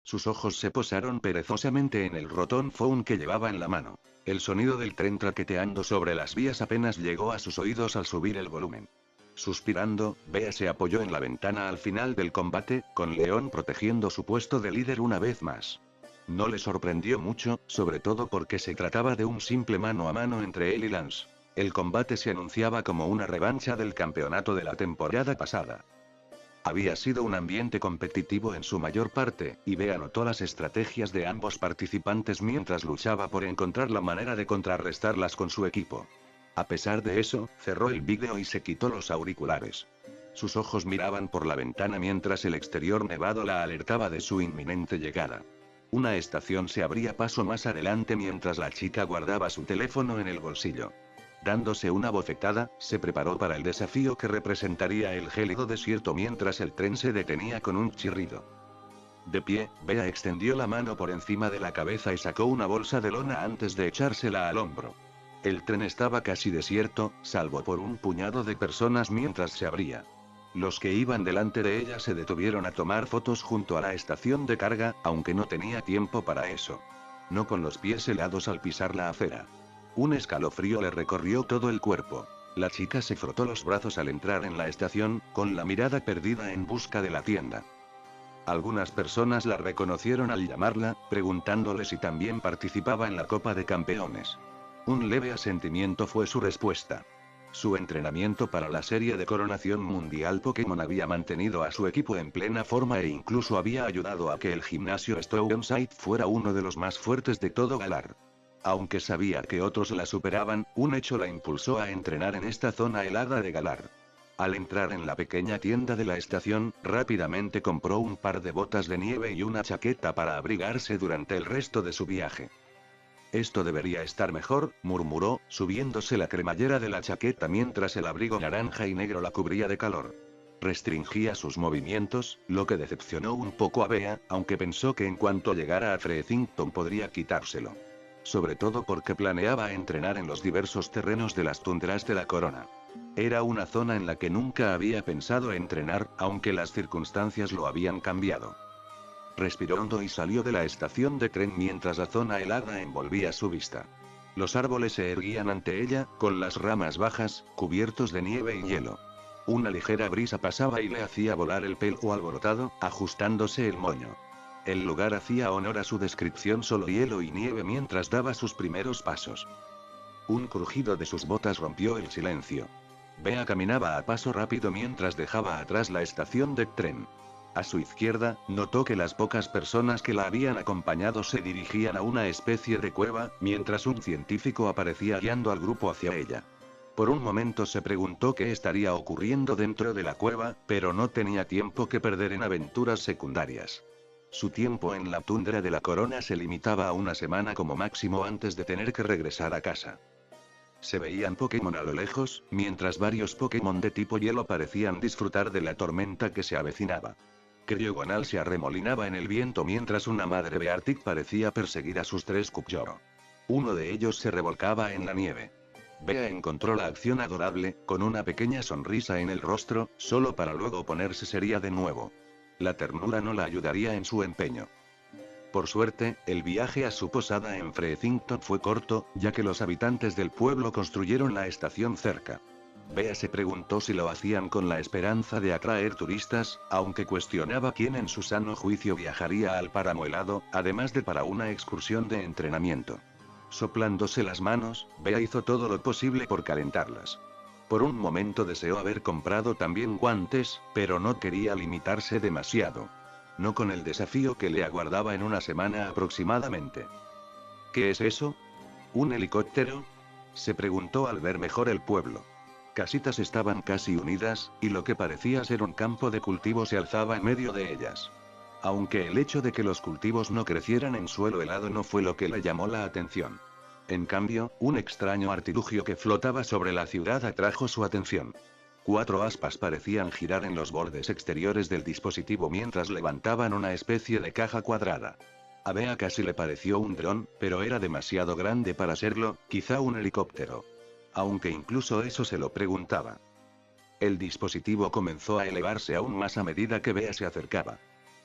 Sus ojos se posaron perezosamente en el rotón phone que llevaba en la mano. El sonido del tren traqueteando sobre las vías apenas llegó a sus oídos al subir el volumen. Suspirando, Bea se apoyó en la ventana al final del combate, con León protegiendo su puesto de líder una vez más. No le sorprendió mucho, sobre todo porque se trataba de un simple mano a mano entre él y Lance. El combate se anunciaba como una revancha del campeonato de la temporada pasada. Había sido un ambiente competitivo en su mayor parte, y Bea notó las estrategias de ambos participantes mientras luchaba por encontrar la manera de contrarrestarlas con su equipo. A pesar de eso, cerró el vídeo y se quitó los auriculares. Sus ojos miraban por la ventana mientras el exterior nevado la alertaba de su inminente llegada. Una estación se abría paso más adelante mientras la chica guardaba su teléfono en el bolsillo. Dándose una bofetada, se preparó para el desafío que representaría el gélido desierto mientras el tren se detenía con un chirrido. De pie, Bea extendió la mano por encima de la cabeza y sacó una bolsa de lona antes de echársela al hombro. El tren estaba casi desierto, salvo por un puñado de personas mientras se abría. Los que iban delante de ella se detuvieron a tomar fotos junto a la estación de carga, aunque no tenía tiempo para eso. No con los pies helados al pisar la acera. Un escalofrío le recorrió todo el cuerpo. La chica se frotó los brazos al entrar en la estación, con la mirada perdida en busca de la tienda. Algunas personas la reconocieron al llamarla, preguntándole si también participaba en la Copa de Campeones. Un leve asentimiento fue su respuesta. Su entrenamiento para la serie de coronación mundial Pokémon había mantenido a su equipo en plena forma e incluso había ayudado a que el gimnasio Stone-Side fuera uno de los más fuertes de todo Galar. Aunque sabía que otros la superaban, un hecho la impulsó a entrenar en esta zona helada de Galar. Al entrar en la pequeña tienda de la estación, rápidamente compró un par de botas de nieve y una chaqueta para abrigarse durante el resto de su viaje. Esto debería estar mejor, murmuró, subiéndose la cremallera de la chaqueta mientras el abrigo naranja y negro la cubría de calor. Restringía sus movimientos, lo que decepcionó un poco a Bea, aunque pensó que en cuanto llegara a Frethington podría quitárselo. Sobre todo porque planeaba entrenar en los diversos terrenos de las tundras de la corona. Era una zona en la que nunca había pensado entrenar, aunque las circunstancias lo habían cambiado. Respiró hondo y salió de la estación de tren mientras la zona helada envolvía su vista. Los árboles se erguían ante ella, con las ramas bajas, cubiertos de nieve y hielo. Una ligera brisa pasaba y le hacía volar el pelo alborotado, ajustándose el moño. El lugar hacía honor a su descripción: solo hielo y nieve mientras daba sus primeros pasos. Un crujido de sus botas rompió el silencio. Bea caminaba a paso rápido mientras dejaba atrás la estación de tren. A su izquierda, notó que las pocas personas que la habían acompañado se dirigían a una especie de cueva, mientras un científico aparecía guiando al grupo hacia ella. Por un momento se preguntó qué estaría ocurriendo dentro de la cueva, pero no tenía tiempo que perder en aventuras secundarias. Su tiempo en la tundra de la corona se limitaba a una semana como máximo antes de tener que regresar a casa. Se veían Pokémon a lo lejos, mientras varios Pokémon de tipo hielo parecían disfrutar de la tormenta que se avecinaba. Cryogonal se arremolinaba en el viento mientras una madre Beartic parecía perseguir a sus 3 Cubchoro. Uno de ellos se revolcaba en la nieve. Bea encontró la acción adorable, con una pequeña sonrisa en el rostro, solo para luego ponerse seria de nuevo. La ternura no la ayudaría en su empeño. Por suerte, el viaje a su posada en Frethington fue corto, ya que los habitantes del pueblo construyeron la estación cerca. Bea se preguntó si lo hacían con la esperanza de atraer turistas, aunque cuestionaba quién en su sano juicio viajaría al páramo helado, además de para una excursión de entrenamiento. Soplándose las manos, Bea hizo todo lo posible por calentarlas. Por un momento deseó haber comprado también guantes, pero no quería limitarse demasiado. No con el desafío que le aguardaba en una semana aproximadamente. ¿Qué es eso? ¿Un helicóptero? Se preguntó al ver mejor el pueblo. Casitas estaban casi unidas, y lo que parecía ser un campo de cultivo se alzaba en medio de ellas. Aunque el hecho de que los cultivos no crecieran en suelo helado no fue lo que le llamó la atención. En cambio, un extraño artilugio que flotaba sobre la ciudad atrajo su atención. 4 aspas parecían girar en los bordes exteriores del dispositivo mientras levantaban una especie de caja cuadrada. A Bea casi le pareció un dron, pero era demasiado grande para serlo, quizá un helicóptero. Aunque incluso eso se lo preguntaba. El dispositivo comenzó a elevarse aún más a medida que Bea se acercaba.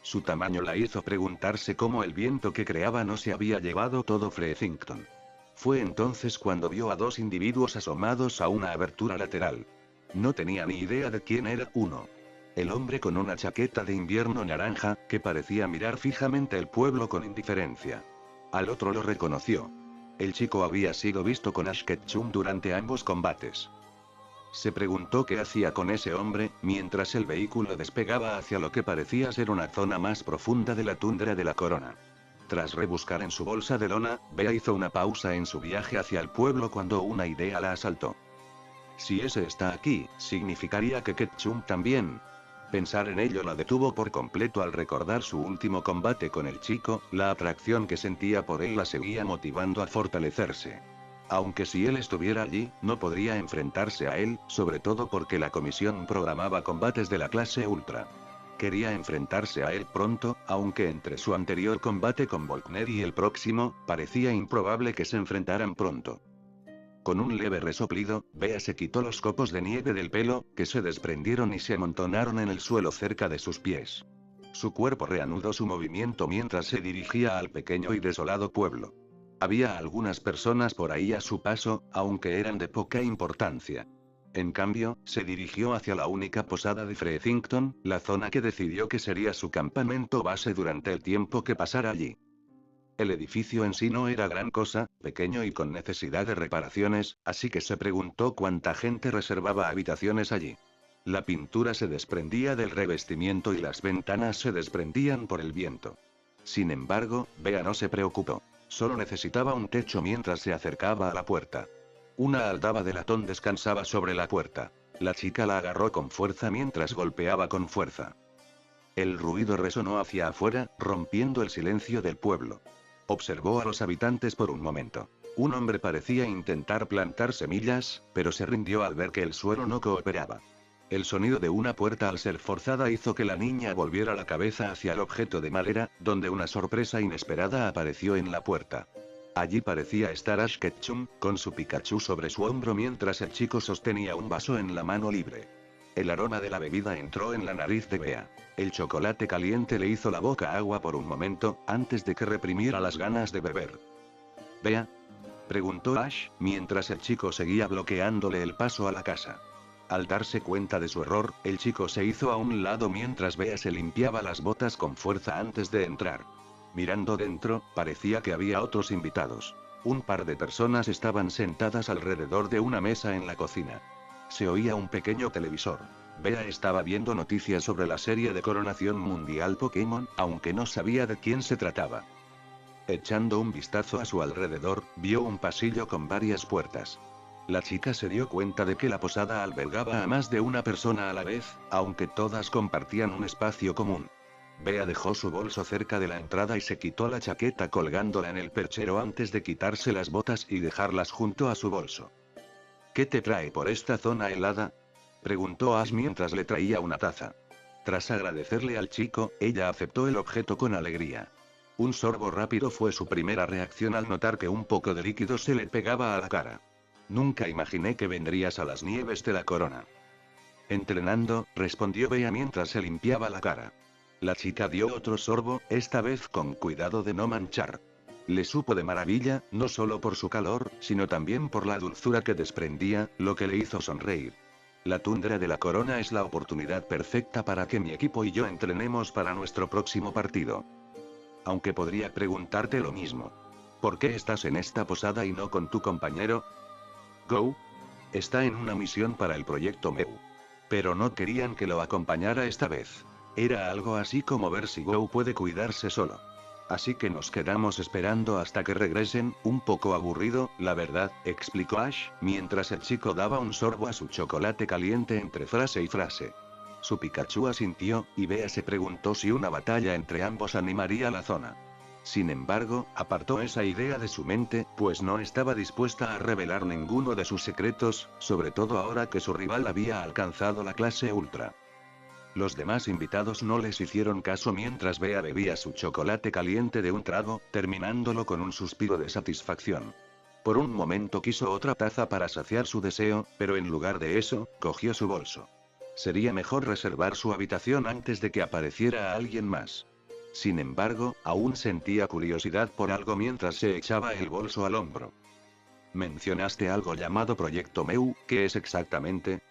Su tamaño la hizo preguntarse cómo el viento que creaba no se había llevado todo Frethington. Fue entonces cuando vio a dos individuos asomados a una abertura lateral. No tenía ni idea de quién era uno. El hombre con una chaqueta de invierno naranja, que parecía mirar fijamente el pueblo con indiferencia. Al otro lo reconoció. El chico había sido visto con Ash Ketchum durante ambos combates. Se preguntó qué hacía con ese hombre, mientras el vehículo despegaba hacia lo que parecía ser una zona más profunda de la tundra de la corona. Tras rebuscar en su bolsa de lona, Bea hizo una pausa en su viaje hacia el pueblo cuando una idea la asaltó. Si ese está aquí, significaría que Ketchum también. Pensar en ello la detuvo por completo al recordar su último combate con el chico, la atracción que sentía por él la seguía motivando a fortalecerse. Aunque si él estuviera allí, no podría enfrentarse a él, sobre todo porque la comisión programaba combates de la clase Ultra. Quería enfrentarse a él pronto, aunque entre su anterior combate con Volkner y el próximo, parecía improbable que se enfrentaran pronto. Con un leve resoplido, Bea se quitó los copos de nieve del pelo, que se desprendieron y se amontonaron en el suelo cerca de sus pies. Su cuerpo reanudó su movimiento mientras se dirigía al pequeño y desolado pueblo. Había algunas personas por ahí a su paso, aunque eran de poca importancia. En cambio, se dirigió hacia la única posada de Frethington, la zona que decidió que sería su campamento base durante el tiempo que pasara allí. El edificio en sí no era gran cosa, pequeño y con necesidad de reparaciones, así que se preguntó cuánta gente reservaba habitaciones allí. La pintura se desprendía del revestimiento y las ventanas se desprendían por el viento. Sin embargo, Bea no se preocupó. Solo necesitaba un techo mientras se acercaba a la puerta. Una aldaba de latón descansaba sobre la puerta. La chica la agarró con fuerza mientras golpeaba con fuerza. El ruido resonó hacia afuera, rompiendo el silencio del pueblo. Observó a los habitantes por un momento. Un hombre parecía intentar plantar semillas, pero se rindió al ver que el suelo no cooperaba. El sonido de una puerta al ser forzada hizo que la niña volviera la cabeza hacia el objeto de madera, donde una sorpresa inesperada apareció en la puerta. Allí parecía estar Ash Ketchum, con su Pikachu sobre su hombro mientras el chico sostenía un vaso en la mano libre. El aroma de la bebida entró en la nariz de Bea. El chocolate caliente le hizo la boca agua por un momento, antes de que reprimiera las ganas de beber. ¿Bea? Preguntó Ash, mientras el chico seguía bloqueándole el paso a la casa. Al darse cuenta de su error, el chico se hizo a un lado mientras Bea se limpiaba las botas con fuerza antes de entrar. Mirando dentro, parecía que había otros invitados. Un par de personas estaban sentadas alrededor de una mesa en la cocina. Se oía un pequeño televisor. Bea estaba viendo noticias sobre la serie de coronación mundial Pokémon, aunque no sabía de quién se trataba. Echando un vistazo a su alrededor, vio un pasillo con varias puertas. La chica se dio cuenta de que la posada albergaba a más de una persona a la vez, aunque todas compartían un espacio común. Bea dejó su bolso cerca de la entrada y se quitó la chaqueta colgándola en el perchero antes de quitarse las botas y dejarlas junto a su bolso. ¿Qué te trae por esta zona helada?, preguntó Ash mientras le traía una taza. Tras agradecerle al chico, ella aceptó el objeto con alegría. Un sorbo rápido fue su primera reacción al notar que un poco de líquido se le pegaba a la cara. Nunca imaginé que vendrías a las nieves de la corona. Entrenando, respondió Bea mientras se limpiaba la cara. La chica dio otro sorbo, esta vez con cuidado de no manchar. Le supo de maravilla, no solo por su calor, sino también por la dulzura que desprendía, lo que le hizo sonreír. La tundra de la corona es la oportunidad perfecta para que mi equipo y yo entrenemos para nuestro próximo partido. Aunque podría preguntarte lo mismo. ¿Por qué estás en esta posada y no con tu compañero? Go. Está en una misión para el proyecto Meu. Pero no querían que lo acompañara esta vez. Era algo así como ver si Go puede cuidarse solo. Así que nos quedamos esperando hasta que regresen, un poco aburrido, la verdad, explicó Ash, mientras el chico daba un sorbo a su chocolate caliente entre frase y frase. Su Pikachu asintió, y Bea se preguntó si una batalla entre ambos animaría la zona. Sin embargo, apartó esa idea de su mente, pues no estaba dispuesta a revelar ninguno de sus secretos, sobre todo ahora que su rival había alcanzado la clase Ultra. Los demás invitados no les hicieron caso mientras Bea bebía su chocolate caliente de un trago, terminándolo con un suspiro de satisfacción. Por un momento quiso otra taza para saciar su deseo, pero en lugar de eso, cogió su bolso. Sería mejor reservar su habitación antes de que apareciera alguien más. Sin embargo, aún sentía curiosidad por algo mientras se echaba el bolso al hombro. Mencionaste algo llamado Proyecto Meu, ¿qué es exactamente?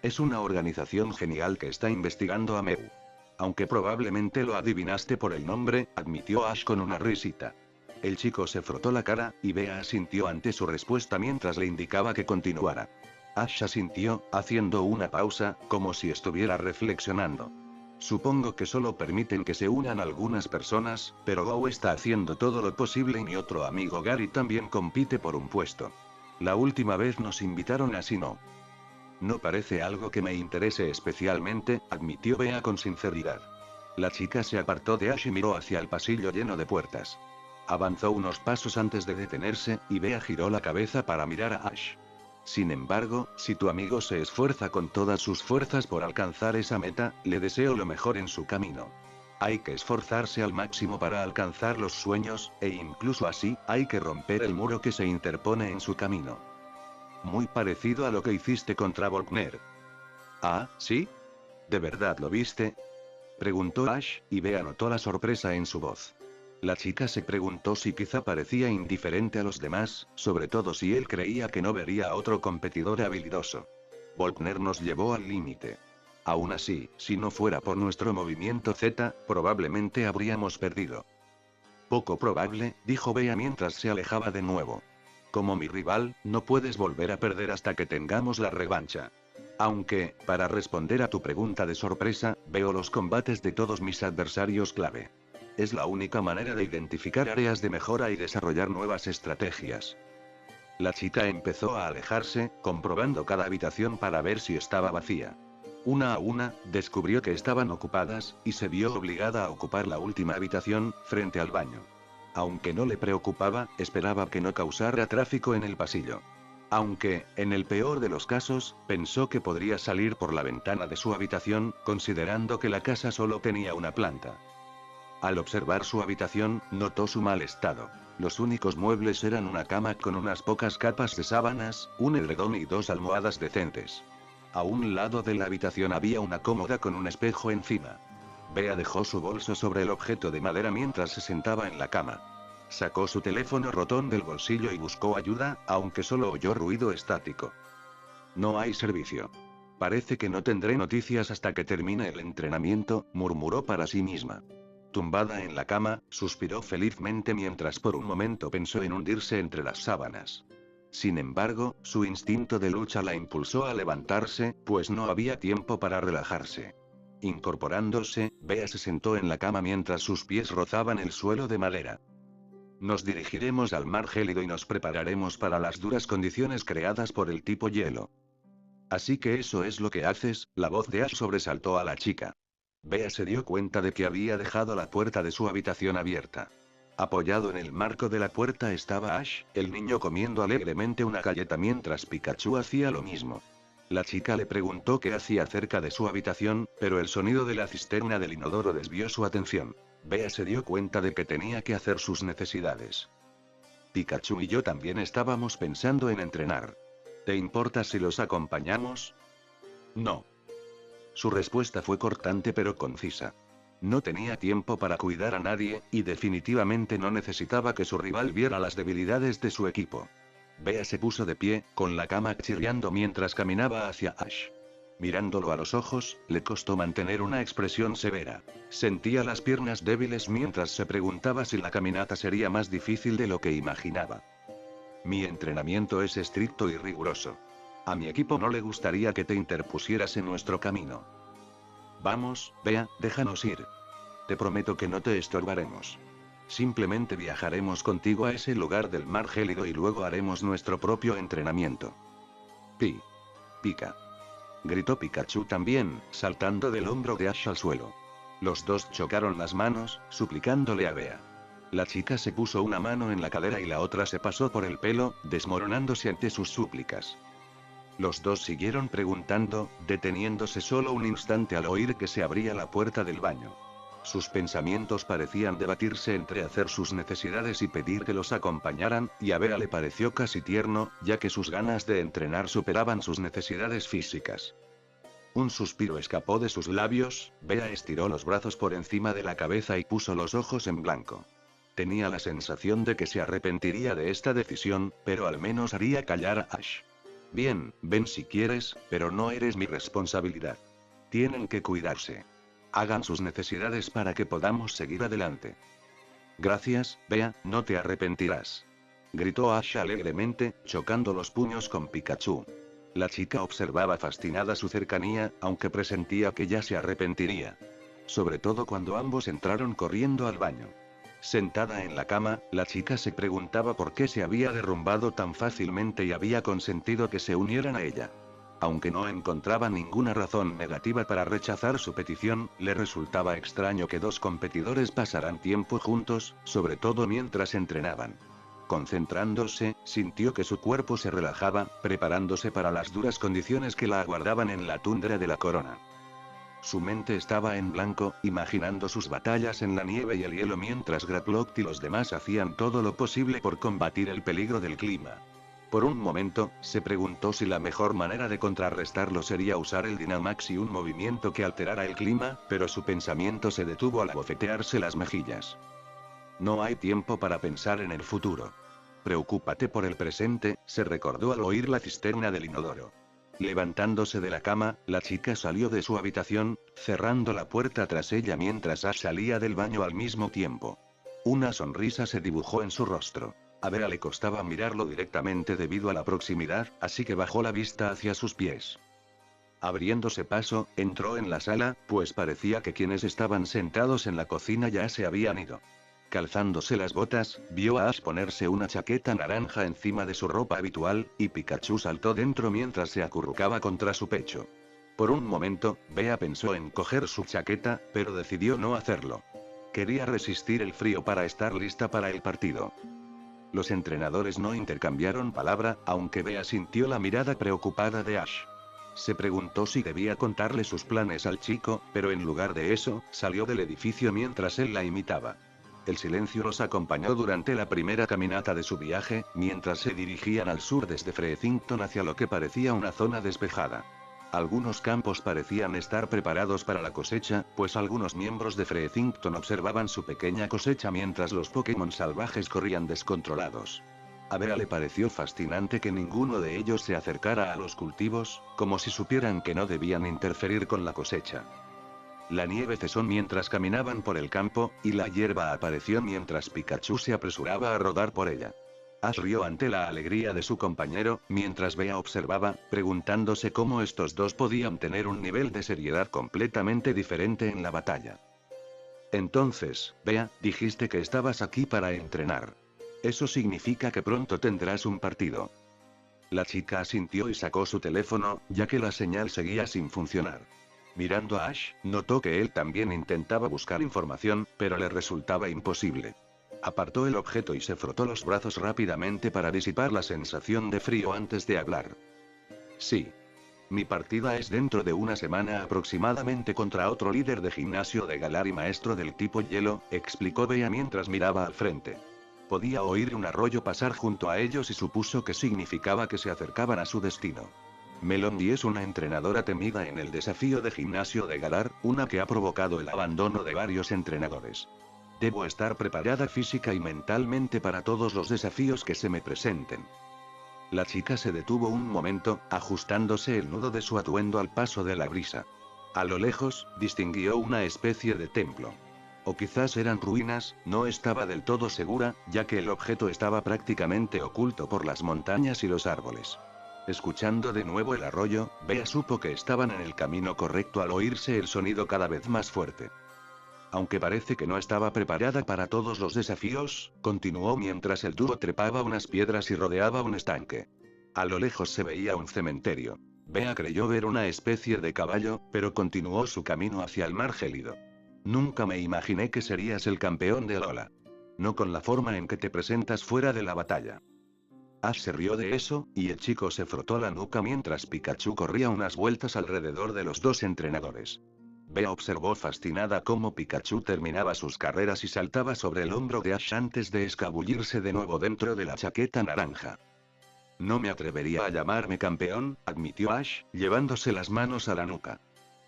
Es una organización genial que está investigando a Meu. Aunque probablemente lo adivinaste por el nombre, admitió Ash con una risita. El chico se frotó la cara, y Bea asintió ante su respuesta mientras le indicaba que continuara. Ash asintió, haciendo una pausa, como si estuviera reflexionando. Supongo que solo permiten que se unan algunas personas, pero Gao está haciendo todo lo posible y mi otro amigo Gary también compite por un puesto. La última vez nos invitaron a Sinnoh. No parece algo que me interese especialmente, admitió Bea con sinceridad. La chica se apartó de Ash y miró hacia el pasillo lleno de puertas. Avanzó unos pasos antes de detenerse, y Bea giró la cabeza para mirar a Ash. Sin embargo, si tu amigo se esfuerza con todas sus fuerzas por alcanzar esa meta, le deseo lo mejor en su camino. Hay que esforzarse al máximo para alcanzar los sueños, e incluso así, hay que romper el muro que se interpone en su camino. Muy parecido a lo que hiciste contra Volkner. Ah, ¿sí? ¿De verdad lo viste? Preguntó Ash, y Bea notó la sorpresa en su voz. La chica se preguntó si quizá parecía indiferente a los demás, sobre todo si él creía que no vería a otro competidor habilidoso. Volkner nos llevó al límite. Aún así, si no fuera por nuestro movimiento Z, probablemente habríamos perdido. Poco probable, dijo Bea mientras se alejaba de nuevo. Como mi rival, no puedes volver a perder hasta que tengamos la revancha. Aunque, para responder a tu pregunta de sorpresa, veo los combates de todos mis adversarios clave. Es la única manera de identificar áreas de mejora y desarrollar nuevas estrategias. La chica empezó a alejarse, comprobando cada habitación para ver si estaba vacía. Una a una, descubrió que estaban ocupadas, y se vio obligada a ocupar la última habitación, frente al baño. Aunque no le preocupaba, esperaba que no causara tráfico en el pasillo. Aunque, en el peor de los casos, pensó que podría salir por la ventana de su habitación, considerando que la casa solo tenía una planta. Al observar su habitación, notó su mal estado. Los únicos muebles eran una cama con unas pocas capas de sábanas, un edredón y dos almohadas decentes. A un lado de la habitación había una cómoda con un espejo encima. Bea dejó su bolso sobre el objeto de madera mientras se sentaba en la cama. Sacó su teléfono rotón del bolsillo y buscó ayuda, aunque solo oyó ruido estático. No hay servicio. Parece que no tendré noticias hasta que termine el entrenamiento, murmuró para sí misma. Tumbada en la cama, suspiró felizmente mientras por un momento pensó en hundirse entre las sábanas. Sin embargo, su instinto de lucha la impulsó a levantarse, pues no había tiempo para relajarse. Incorporándose, Bea se sentó en la cama mientras sus pies rozaban el suelo de madera. Nos dirigiremos al mar gélido y nos prepararemos para las duras condiciones creadas por el tipo hielo. Así que eso es lo que haces, la voz de Ash sobresaltó a la chica. Bea se dio cuenta de que había dejado la puerta de su habitación abierta. Apoyado en el marco de la puerta estaba Ash, el niño comiendo alegremente una galleta mientras Pikachu hacía lo mismo. La chica le preguntó qué hacía cerca de su habitación, pero el sonido de la cisterna del inodoro desvió su atención. Bea se dio cuenta de que tenía que hacer sus necesidades. Pikachu y yo también estábamos pensando en entrenar. ¿Te importa si los acompañamos? No. Su respuesta fue cortante pero concisa. No tenía tiempo para cuidar a nadie, y definitivamente no necesitaba que su rival viera las debilidades de su equipo. Bea se puso de pie, con la cama chirriando mientras caminaba hacia Ash. Mirándolo a los ojos, le costó mantener una expresión severa. Sentía las piernas débiles mientras se preguntaba si la caminata sería más difícil de lo que imaginaba. Mi entrenamiento es estricto y riguroso. A mi equipo no le gustaría que te interpusieras en nuestro camino. Vamos, Bea, déjanos ir. Te prometo que no te estorbaremos. Simplemente viajaremos contigo a ese lugar del mar gélido y luego haremos nuestro propio entrenamiento. Pica. Gritó Pikachu también, saltando del hombro de Ash al suelo. Los dos chocaron las manos, suplicándole a Bea. La chica se puso una mano en la cadera y la otra se pasó por el pelo, desmoronándose ante sus súplicas. Los dos siguieron preguntando, deteniéndose solo un instante al oír que se abría la puerta del baño. Sus pensamientos parecían debatirse entre hacer sus necesidades y pedir que los acompañaran, y a Bea le pareció casi tierno, ya que sus ganas de entrenar superaban sus necesidades físicas. Un suspiro escapó de sus labios, Bea estiró los brazos por encima de la cabeza y puso los ojos en blanco. Tenía la sensación de que se arrepentiría de esta decisión, pero al menos haría callar a Ash. Bien, ven si quieres, pero no eres mi responsabilidad. Tienen que cuidarse. Hagan sus necesidades para que podamos seguir adelante. Gracias, Bea, no te arrepentirás. Gritó Ash alegremente, chocando los puños con Pikachu. La chica observaba fascinada su cercanía, aunque presentía que ya se arrepentiría. Sobre todo cuando ambos entraron corriendo al baño. Sentada en la cama, la chica se preguntaba por qué se había derrumbado tan fácilmente y había consentido que se unieran a ella. Aunque no encontraba ninguna razón negativa para rechazar su petición, le resultaba extraño que dos competidores pasaran tiempo juntos, sobre todo mientras entrenaban. Concentrándose, sintió que su cuerpo se relajaba, preparándose para las duras condiciones que la aguardaban en la tundra de la corona. Su mente estaba en blanco, imaginando sus batallas en la nieve y el hielo mientras Graploct y los demás hacían todo lo posible por combatir el peligro del clima. Por un momento, se preguntó si la mejor manera de contrarrestarlo sería usar el Dynamax y un movimiento que alterara el clima, pero su pensamiento se detuvo al abofetearse las mejillas. No hay tiempo para pensar en el futuro. Preocúpate por el presente, se recordó al oír la cisterna del inodoro. Levantándose de la cama, la chica salió de su habitación, cerrando la puerta tras ella mientras Ash salía del baño al mismo tiempo. Una sonrisa se dibujó en su rostro. A Bea le costaba mirarlo directamente debido a la proximidad, así que bajó la vista hacia sus pies. Abriéndose paso, entró en la sala, pues parecía que quienes estaban sentados en la cocina ya se habían ido. Calzándose las botas, vio a Ash ponerse una chaqueta naranja encima de su ropa habitual, y Pikachu saltó dentro mientras se acurrucaba contra su pecho. Por un momento, Bea pensó en coger su chaqueta, pero decidió no hacerlo. Quería resistir el frío para estar lista para el partido. Los entrenadores no intercambiaron palabra, aunque Bea sintió la mirada preocupada de Ash. Se preguntó si debía contarle sus planes al chico, pero en lugar de eso, salió del edificio mientras él la imitaba. El silencio los acompañó durante la primera caminata de su viaje, mientras se dirigían al sur desde Frethington hacia lo que parecía una zona despejada. Algunos campos parecían estar preparados para la cosecha, pues algunos miembros de Frethington observaban su pequeña cosecha mientras los Pokémon salvajes corrían descontrolados. A Bea le pareció fascinante que ninguno de ellos se acercara a los cultivos, como si supieran que no debían interferir con la cosecha. La nieve cesó mientras caminaban por el campo, y la hierba apareció mientras Pikachu se apresuraba a rodar por ella. Ash rió ante la alegría de su compañero, mientras Bea observaba, preguntándose cómo estos dos podían tener un nivel de seriedad completamente diferente en la batalla. Entonces, Bea, dijiste que estabas aquí para entrenar. Eso significa que pronto tendrás un partido. La chica asintió y sacó su teléfono, ya que la señal seguía sin funcionar. Mirando a Ash, notó que él también intentaba buscar información, pero le resultaba imposible. Apartó el objeto y se frotó los brazos rápidamente para disipar la sensación de frío antes de hablar. Sí. Mi partida es dentro de una semana aproximadamente contra otro líder de gimnasio de Galar y maestro del tipo hielo, explicó Bea mientras miraba al frente. Podía oír un arroyo pasar junto a ellos y supuso que significaba que se acercaban a su destino. Melondi es una entrenadora temida en el desafío de gimnasio de Galar, una que ha provocado el abandono de varios entrenadores. Debo estar preparada física y mentalmente para todos los desafíos que se me presenten. La chica se detuvo un momento, ajustándose el nudo de su atuendo al paso de la brisa. A lo lejos, distinguió una especie de templo. O quizás eran ruinas, no estaba del todo segura, ya que el objeto estaba prácticamente oculto por las montañas y los árboles. Escuchando de nuevo el arroyo, Bea supo que estaban en el camino correcto al oírse el sonido cada vez más fuerte. Aunque parece que no estaba preparada para todos los desafíos, continuó mientras el dúo trepaba unas piedras y rodeaba un estanque. A lo lejos se veía un cementerio. Bea creyó ver una especie de caballo, pero continuó su camino hacia el mar gélido. Nunca me imaginé que serías el campeón de Alola. No con la forma en que te presentas fuera de la batalla. Ash se rió de eso, y el chico se frotó la nuca mientras Pikachu corría unas vueltas alrededor de los dos entrenadores. Bea observó fascinada cómo Pikachu terminaba sus carreras y saltaba sobre el hombro de Ash antes de escabullirse de nuevo dentro de la chaqueta naranja. No me atrevería a llamarme campeón, admitió Ash, llevándose las manos a la nuca.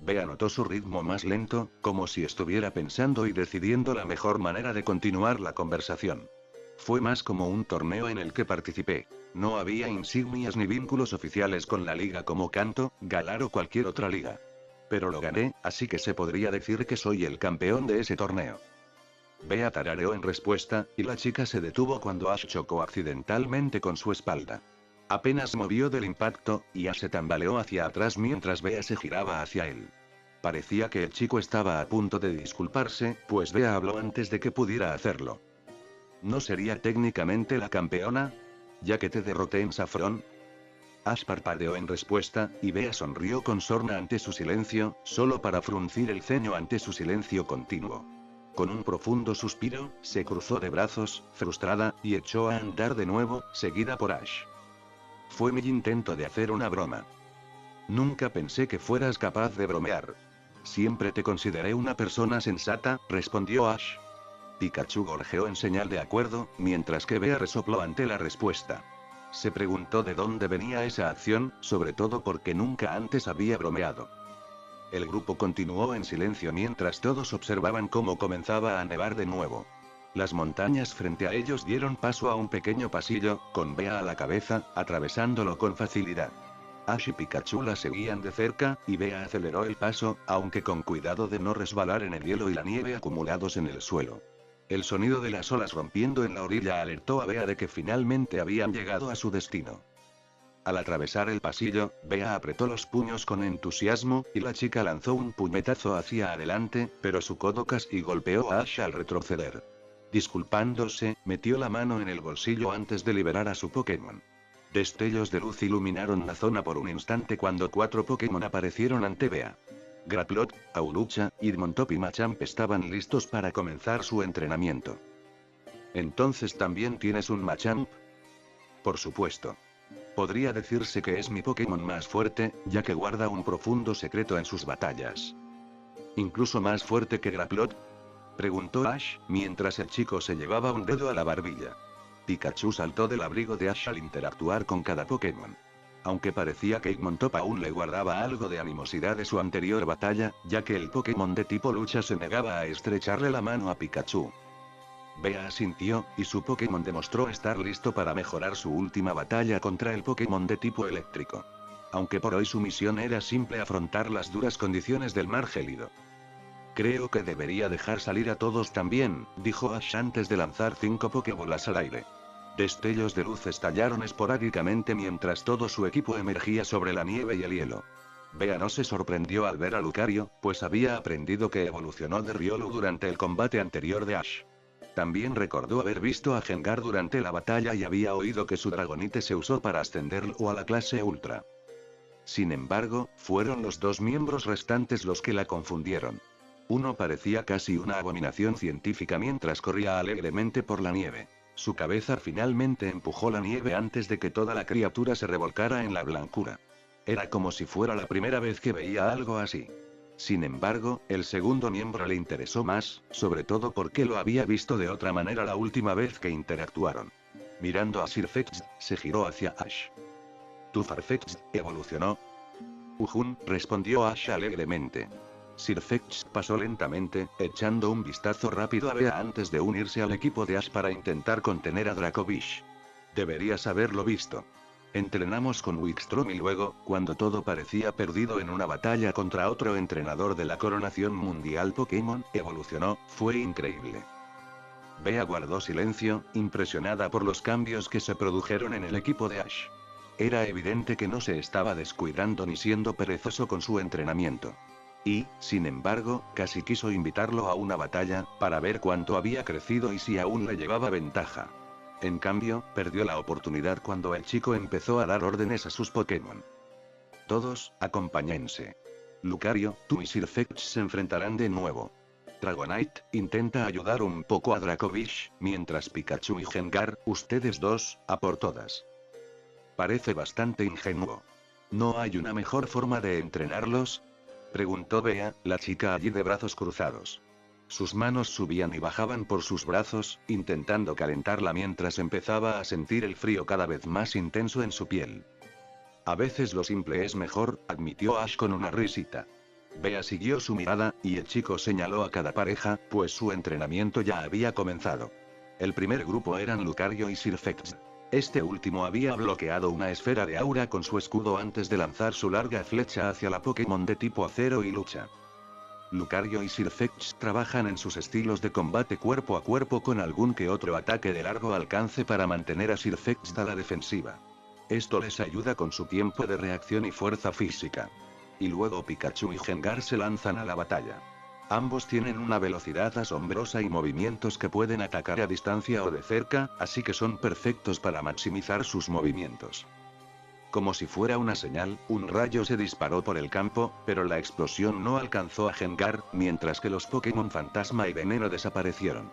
Bea notó su ritmo más lento, como si estuviera pensando y decidiendo la mejor manera de continuar la conversación. Fue más como un torneo en el que participé. No había insignias ni vínculos oficiales con la liga como Kanto, Galar o cualquier otra liga. Pero lo gané, así que se podría decir que soy el campeón de ese torneo. Bea tarareó en respuesta, y la chica se detuvo cuando Ash chocó accidentalmente con su espalda. Apenas movió del impacto, y Ash se tambaleó hacia atrás mientras Bea se giraba hacia él. Parecía que el chico estaba a punto de disculparse, pues Bea habló antes de que pudiera hacerlo. ¿No sería técnicamente la campeona? ¿Ya que te derroté en Saffron? Ash parpadeó en respuesta, y Bea sonrió con sorna ante su silencio, solo para fruncir el ceño ante su silencio continuo. Con un profundo suspiro, se cruzó de brazos, frustrada, y echó a andar de nuevo, seguida por Ash. Fue mi intento de hacer una broma. Nunca pensé que fueras capaz de bromear. Siempre te consideré una persona sensata, respondió Ash. Pikachu gorjeó en señal de acuerdo, mientras que Bea resopló ante la respuesta. Se preguntó de dónde venía esa acción, sobre todo porque nunca antes había bromeado. El grupo continuó en silencio mientras todos observaban cómo comenzaba a nevar de nuevo. Las montañas frente a ellos dieron paso a un pequeño pasillo, con Bea a la cabeza, atravesándolo con facilidad. Ash y Pikachu la seguían de cerca, y Bea aceleró el paso, aunque con cuidado de no resbalar en el hielo y la nieve acumulados en el suelo. El sonido de las olas rompiendo en la orilla alertó a Bea de que finalmente habían llegado a su destino. Al atravesar el pasillo, Bea apretó los puños con entusiasmo, y la chica lanzó un puñetazo hacia adelante, pero su codo casi golpeó a Ash al retroceder. Disculpándose, metió la mano en el bolsillo antes de liberar a su Pokémon. Destellos de luz iluminaron la zona por un instante cuando 4 Pokémon aparecieron ante Bea. Graplot, Aulucha, Hitmontop y Machamp estaban listos para comenzar su entrenamiento. ¿Entonces también tienes un Machamp? Por supuesto. Podría decirse que es mi Pokémon más fuerte, ya que guarda un profundo secreto en sus batallas. ¿Incluso más fuerte que Graplot?, preguntó Ash, mientras el chico se llevaba un dedo a la barbilla. Pikachu saltó del abrigo de Ash al interactuar con cada Pokémon. Aunque parecía que Hitmontop aún le guardaba algo de animosidad de su anterior batalla, ya que el Pokémon de tipo lucha se negaba a estrecharle la mano a Pikachu. Bea asintió, y su Pokémon demostró estar listo para mejorar su última batalla contra el Pokémon de tipo eléctrico. Aunque por hoy su misión era simple afrontar las duras condiciones del mar gélido. Creo que debería dejar salir a todos también, dijo Ash antes de lanzar 5 Pokébolas al aire. Destellos de luz estallaron esporádicamente mientras todo su equipo emergía sobre la nieve y el hielo. Bea no se sorprendió al ver a Lucario, pues había aprendido que evolucionó de Riolu durante el combate anterior de Ash. También recordó haber visto a Gengar durante la batalla y había oído que su Dragonite se usó para ascenderlo a la clase Ultra. Sin embargo, fueron los 2 miembros restantes los que la confundieron. Uno parecía casi una abominación científica mientras corría alegremente por la nieve. Su cabeza finalmente empujó la nieve antes de que toda la criatura se revolcara en la blancura. Era como si fuera la primera vez que veía algo así. Sin embargo, el segundo miembro le interesó más, sobre todo porque lo había visto de otra manera la última vez que interactuaron. Mirando a Sirfetch'd, se giró hacia Ash. ¿Tu Farfetch'd evolucionó? Ujun, respondió Ash alegremente. Sirfetch'd pasó lentamente, echando un vistazo rápido a Bea antes de unirse al equipo de Ash para intentar contener a Dracovish. Deberías haberlo visto. Entrenamos con Wickstrom y luego, cuando todo parecía perdido en una batalla contra otro entrenador de la coronación mundial Pokémon, evolucionó, fue increíble. Bea guardó silencio, impresionada por los cambios que se produjeron en el equipo de Ash. Era evidente que no se estaba descuidando ni siendo perezoso con su entrenamiento. Y, sin embargo, casi quiso invitarlo a una batalla, para ver cuánto había crecido y si aún le llevaba ventaja. En cambio, perdió la oportunidad cuando el chico empezó a dar órdenes a sus Pokémon. Todos, acompáñense. Lucario, tú y Sirfetch'd se enfrentarán de nuevo. Dragonite, intenta ayudar un poco a Dracovish, mientras Pikachu y Gengar, ustedes dos, a por todas. Parece bastante ingenuo. ¿No hay una mejor forma de entrenarlos?, preguntó Bea, la chica allí de brazos cruzados. Sus manos subían y bajaban por sus brazos, intentando calentarla mientras empezaba a sentir el frío cada vez más intenso en su piel. A veces lo simple es mejor, admitió Ash con una risita. Bea siguió su mirada, y el chico señaló a cada pareja, pues su entrenamiento ya había comenzado. El primer grupo eran Lucario y Sirfetch'd. Este último había bloqueado una esfera de aura con su escudo antes de lanzar su larga flecha hacia la Pokémon de tipo acero y lucha. Lucario y Sirfetch'd trabajan en sus estilos de combate cuerpo a cuerpo con algún que otro ataque de largo alcance para mantener a Sirfetch'd a la defensiva. Esto les ayuda con su tiempo de reacción y fuerza física. Y luego Pikachu y Gengar se lanzan a la batalla. Ambos tienen una velocidad asombrosa y movimientos que pueden atacar a distancia o de cerca, así que son perfectos para maximizar sus movimientos. Como si fuera una señal, un rayo se disparó por el campo, pero la explosión no alcanzó a Gengar, mientras que los Pokémon Fantasma y Veneno desaparecieron.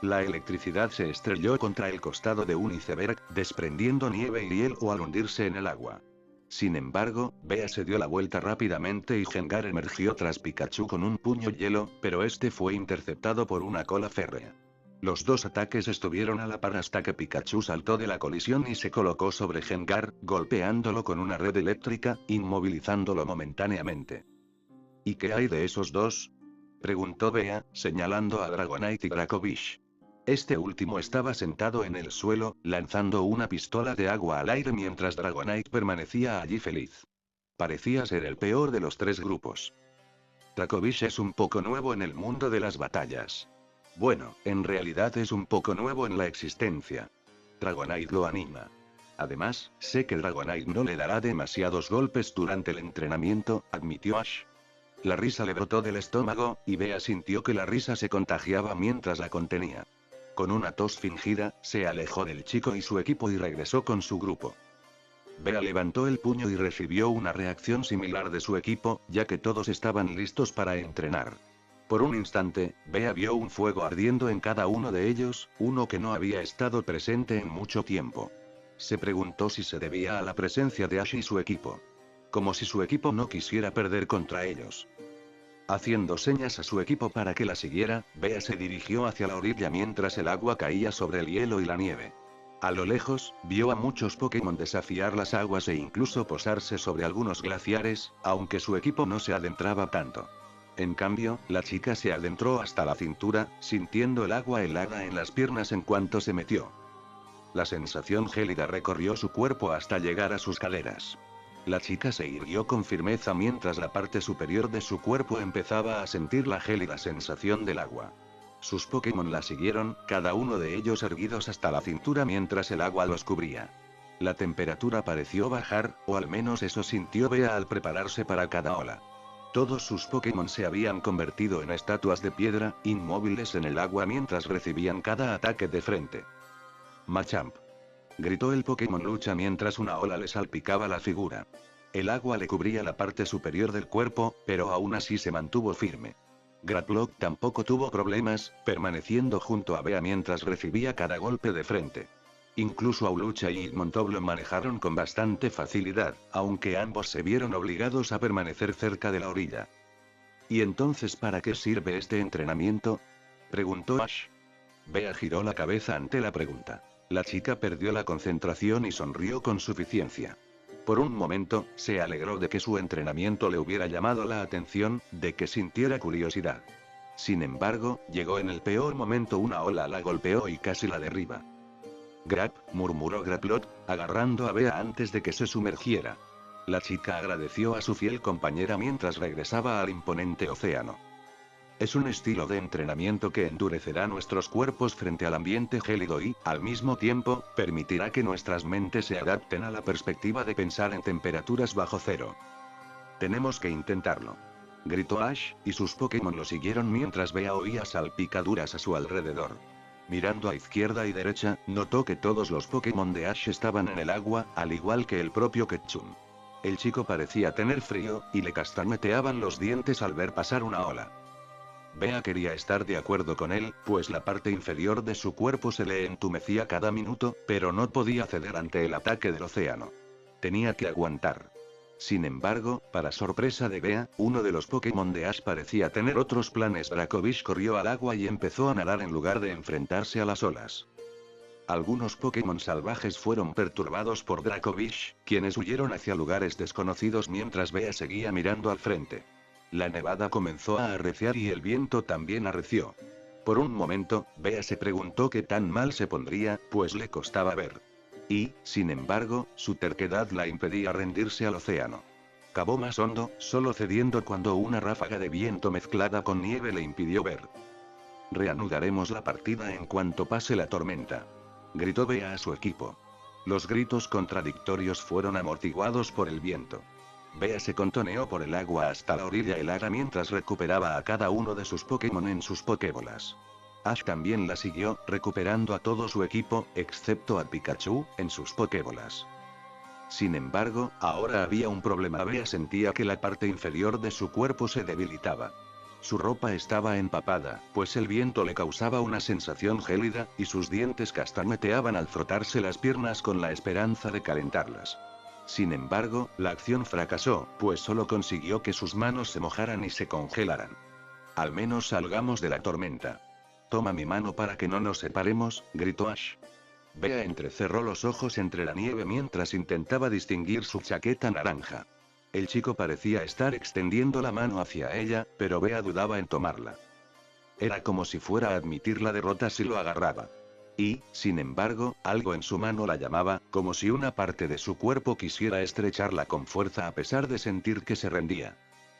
La electricidad se estrelló contra el costado de un iceberg, desprendiendo nieve y hielo al hundirse en el agua. Sin embargo, Bea se dio la vuelta rápidamente y Gengar emergió tras Pikachu con un puño hielo, pero este fue interceptado por una cola férrea. Los dos ataques estuvieron a la par hasta que Pikachu saltó de la colisión y se colocó sobre Gengar, golpeándolo con una red eléctrica, inmovilizándolo momentáneamente. ¿Y qué hay de esos dos?, preguntó Bea, señalando a Dragonite y Dracovish. Este último estaba sentado en el suelo, lanzando una pistola de agua al aire mientras Dragonite permanecía allí feliz. Parecía ser el peor de los tres grupos. Dracovish es un poco nuevo en el mundo de las batallas. Bueno, en realidad es un poco nuevo en la existencia. Dragonite lo anima. Además, sé que Dragonite no le dará demasiados golpes durante el entrenamiento, admitió Ash. La risa le brotó del estómago, y Bea sintió que la risa se contagiaba mientras la contenía. Con una tos fingida, se alejó del chico y su equipo y regresó con su grupo. Bea levantó el puño y recibió una reacción similar de su equipo, ya que todos estaban listos para entrenar. Por un instante, Bea vio un fuego ardiendo en cada uno de ellos, uno que no había estado presente en mucho tiempo. Se preguntó si se debía a la presencia de Ash y su equipo. Como si su equipo no quisiera perder contra ellos. Haciendo señas a su equipo para que la siguiera, Bea se dirigió hacia la orilla mientras el agua caía sobre el hielo y la nieve. A lo lejos, vio a muchos Pokémon desafiar las aguas e incluso posarse sobre algunos glaciares, aunque su equipo no se adentraba tanto. En cambio, la chica se adentró hasta la cintura, sintiendo el agua helada en las piernas en cuanto se metió. La sensación gélida recorrió su cuerpo hasta llegar a sus caderas. La chica se irguió con firmeza mientras la parte superior de su cuerpo empezaba a sentir la gélida sensación del agua. Sus Pokémon la siguieron, cada uno de ellos erguidos hasta la cintura mientras el agua los cubría. La temperatura pareció bajar, o al menos eso sintió Bea al prepararse para cada ola. Todos sus Pokémon se habían convertido en estatuas de piedra, inmóviles en el agua mientras recibían cada ataque de frente. Machamp. Gritó el Pokémon lucha mientras una ola le salpicaba la figura. El agua le cubría la parte superior del cuerpo, pero aún así se mantuvo firme. Grapploct tampoco tuvo problemas, permaneciendo junto a Bea mientras recibía cada golpe de frente. Incluso Aulucha y Hitmontop lo manejaron con bastante facilidad, aunque ambos se vieron obligados a permanecer cerca de la orilla. ¿Y entonces para qué sirve este entrenamiento?, preguntó Ash. Bea giró la cabeza ante la pregunta. La chica perdió la concentración y sonrió con suficiencia. Por un momento, se alegró de que su entrenamiento le hubiera llamado la atención, de que sintiera curiosidad. Sin embargo, llegó en el peor momento, una ola la golpeó y casi la derriba. Grap, murmuró Grapploct, agarrando a Bea antes de que se sumergiera. La chica agradeció a su fiel compañera mientras regresaba al imponente océano. Es un estilo de entrenamiento que endurecerá nuestros cuerpos frente al ambiente gélido y, al mismo tiempo, permitirá que nuestras mentes se adapten a la perspectiva de pensar en temperaturas bajo cero. Tenemos que intentarlo. Gritó Ash, y sus Pokémon lo siguieron mientras Bea oía salpicaduras a su alrededor. Mirando a izquierda y derecha, notó que todos los Pokémon de Ash estaban en el agua, al igual que el propio Ketchum. El chico parecía tener frío, y le castañeteaban los dientes al ver pasar una ola. Bea quería estar de acuerdo con él, pues la parte inferior de su cuerpo se le entumecía cada minuto, pero no podía ceder ante el ataque del océano. Tenía que aguantar. Sin embargo, para sorpresa de Bea, uno de los Pokémon de Ash parecía tener otros planes. Dracovish corrió al agua y empezó a nadar en lugar de enfrentarse a las olas. Algunos Pokémon salvajes fueron perturbados por Dracovish, quienes huyeron hacia lugares desconocidos mientras Bea seguía mirando al frente. La nevada comenzó a arreciar y el viento también arreció. Por un momento, Bea se preguntó qué tan mal se pondría, pues le costaba ver. Y, sin embargo, su terquedad la impedía rendirse al océano. Cavó más hondo, solo cediendo cuando una ráfaga de viento mezclada con nieve le impidió ver. Reanudaremos la partida en cuanto pase la tormenta, gritó Bea a su equipo. Los gritos contradictorios fueron amortiguados por el viento. Bea se contoneó por el agua hasta la orilla helada mientras recuperaba a cada uno de sus Pokémon en sus Pokébolas. Ash también la siguió, recuperando a todo su equipo, excepto a Pikachu, en sus Pokébolas. Sin embargo, ahora había un problema. Bea sentía que la parte inferior de su cuerpo se debilitaba. Su ropa estaba empapada, pues el viento le causaba una sensación gélida, y sus dientes castañeteaban al frotarse las piernas con la esperanza de calentarlas. Sin embargo, la acción fracasó, pues solo consiguió que sus manos se mojaran y se congelaran. Al menos salgamos de la tormenta. Toma mi mano para que no nos separemos, gritó Ash. Bea entrecerró los ojos entre la nieve mientras intentaba distinguir su chaqueta naranja. El chico parecía estar extendiendo la mano hacia ella, pero Bea dudaba en tomarla. Era como si fuera a admitir la derrota si lo agarraba. Y, sin embargo, algo en su mano la llamaba, como si una parte de su cuerpo quisiera estrecharla con fuerza a pesar de sentir que se rendía.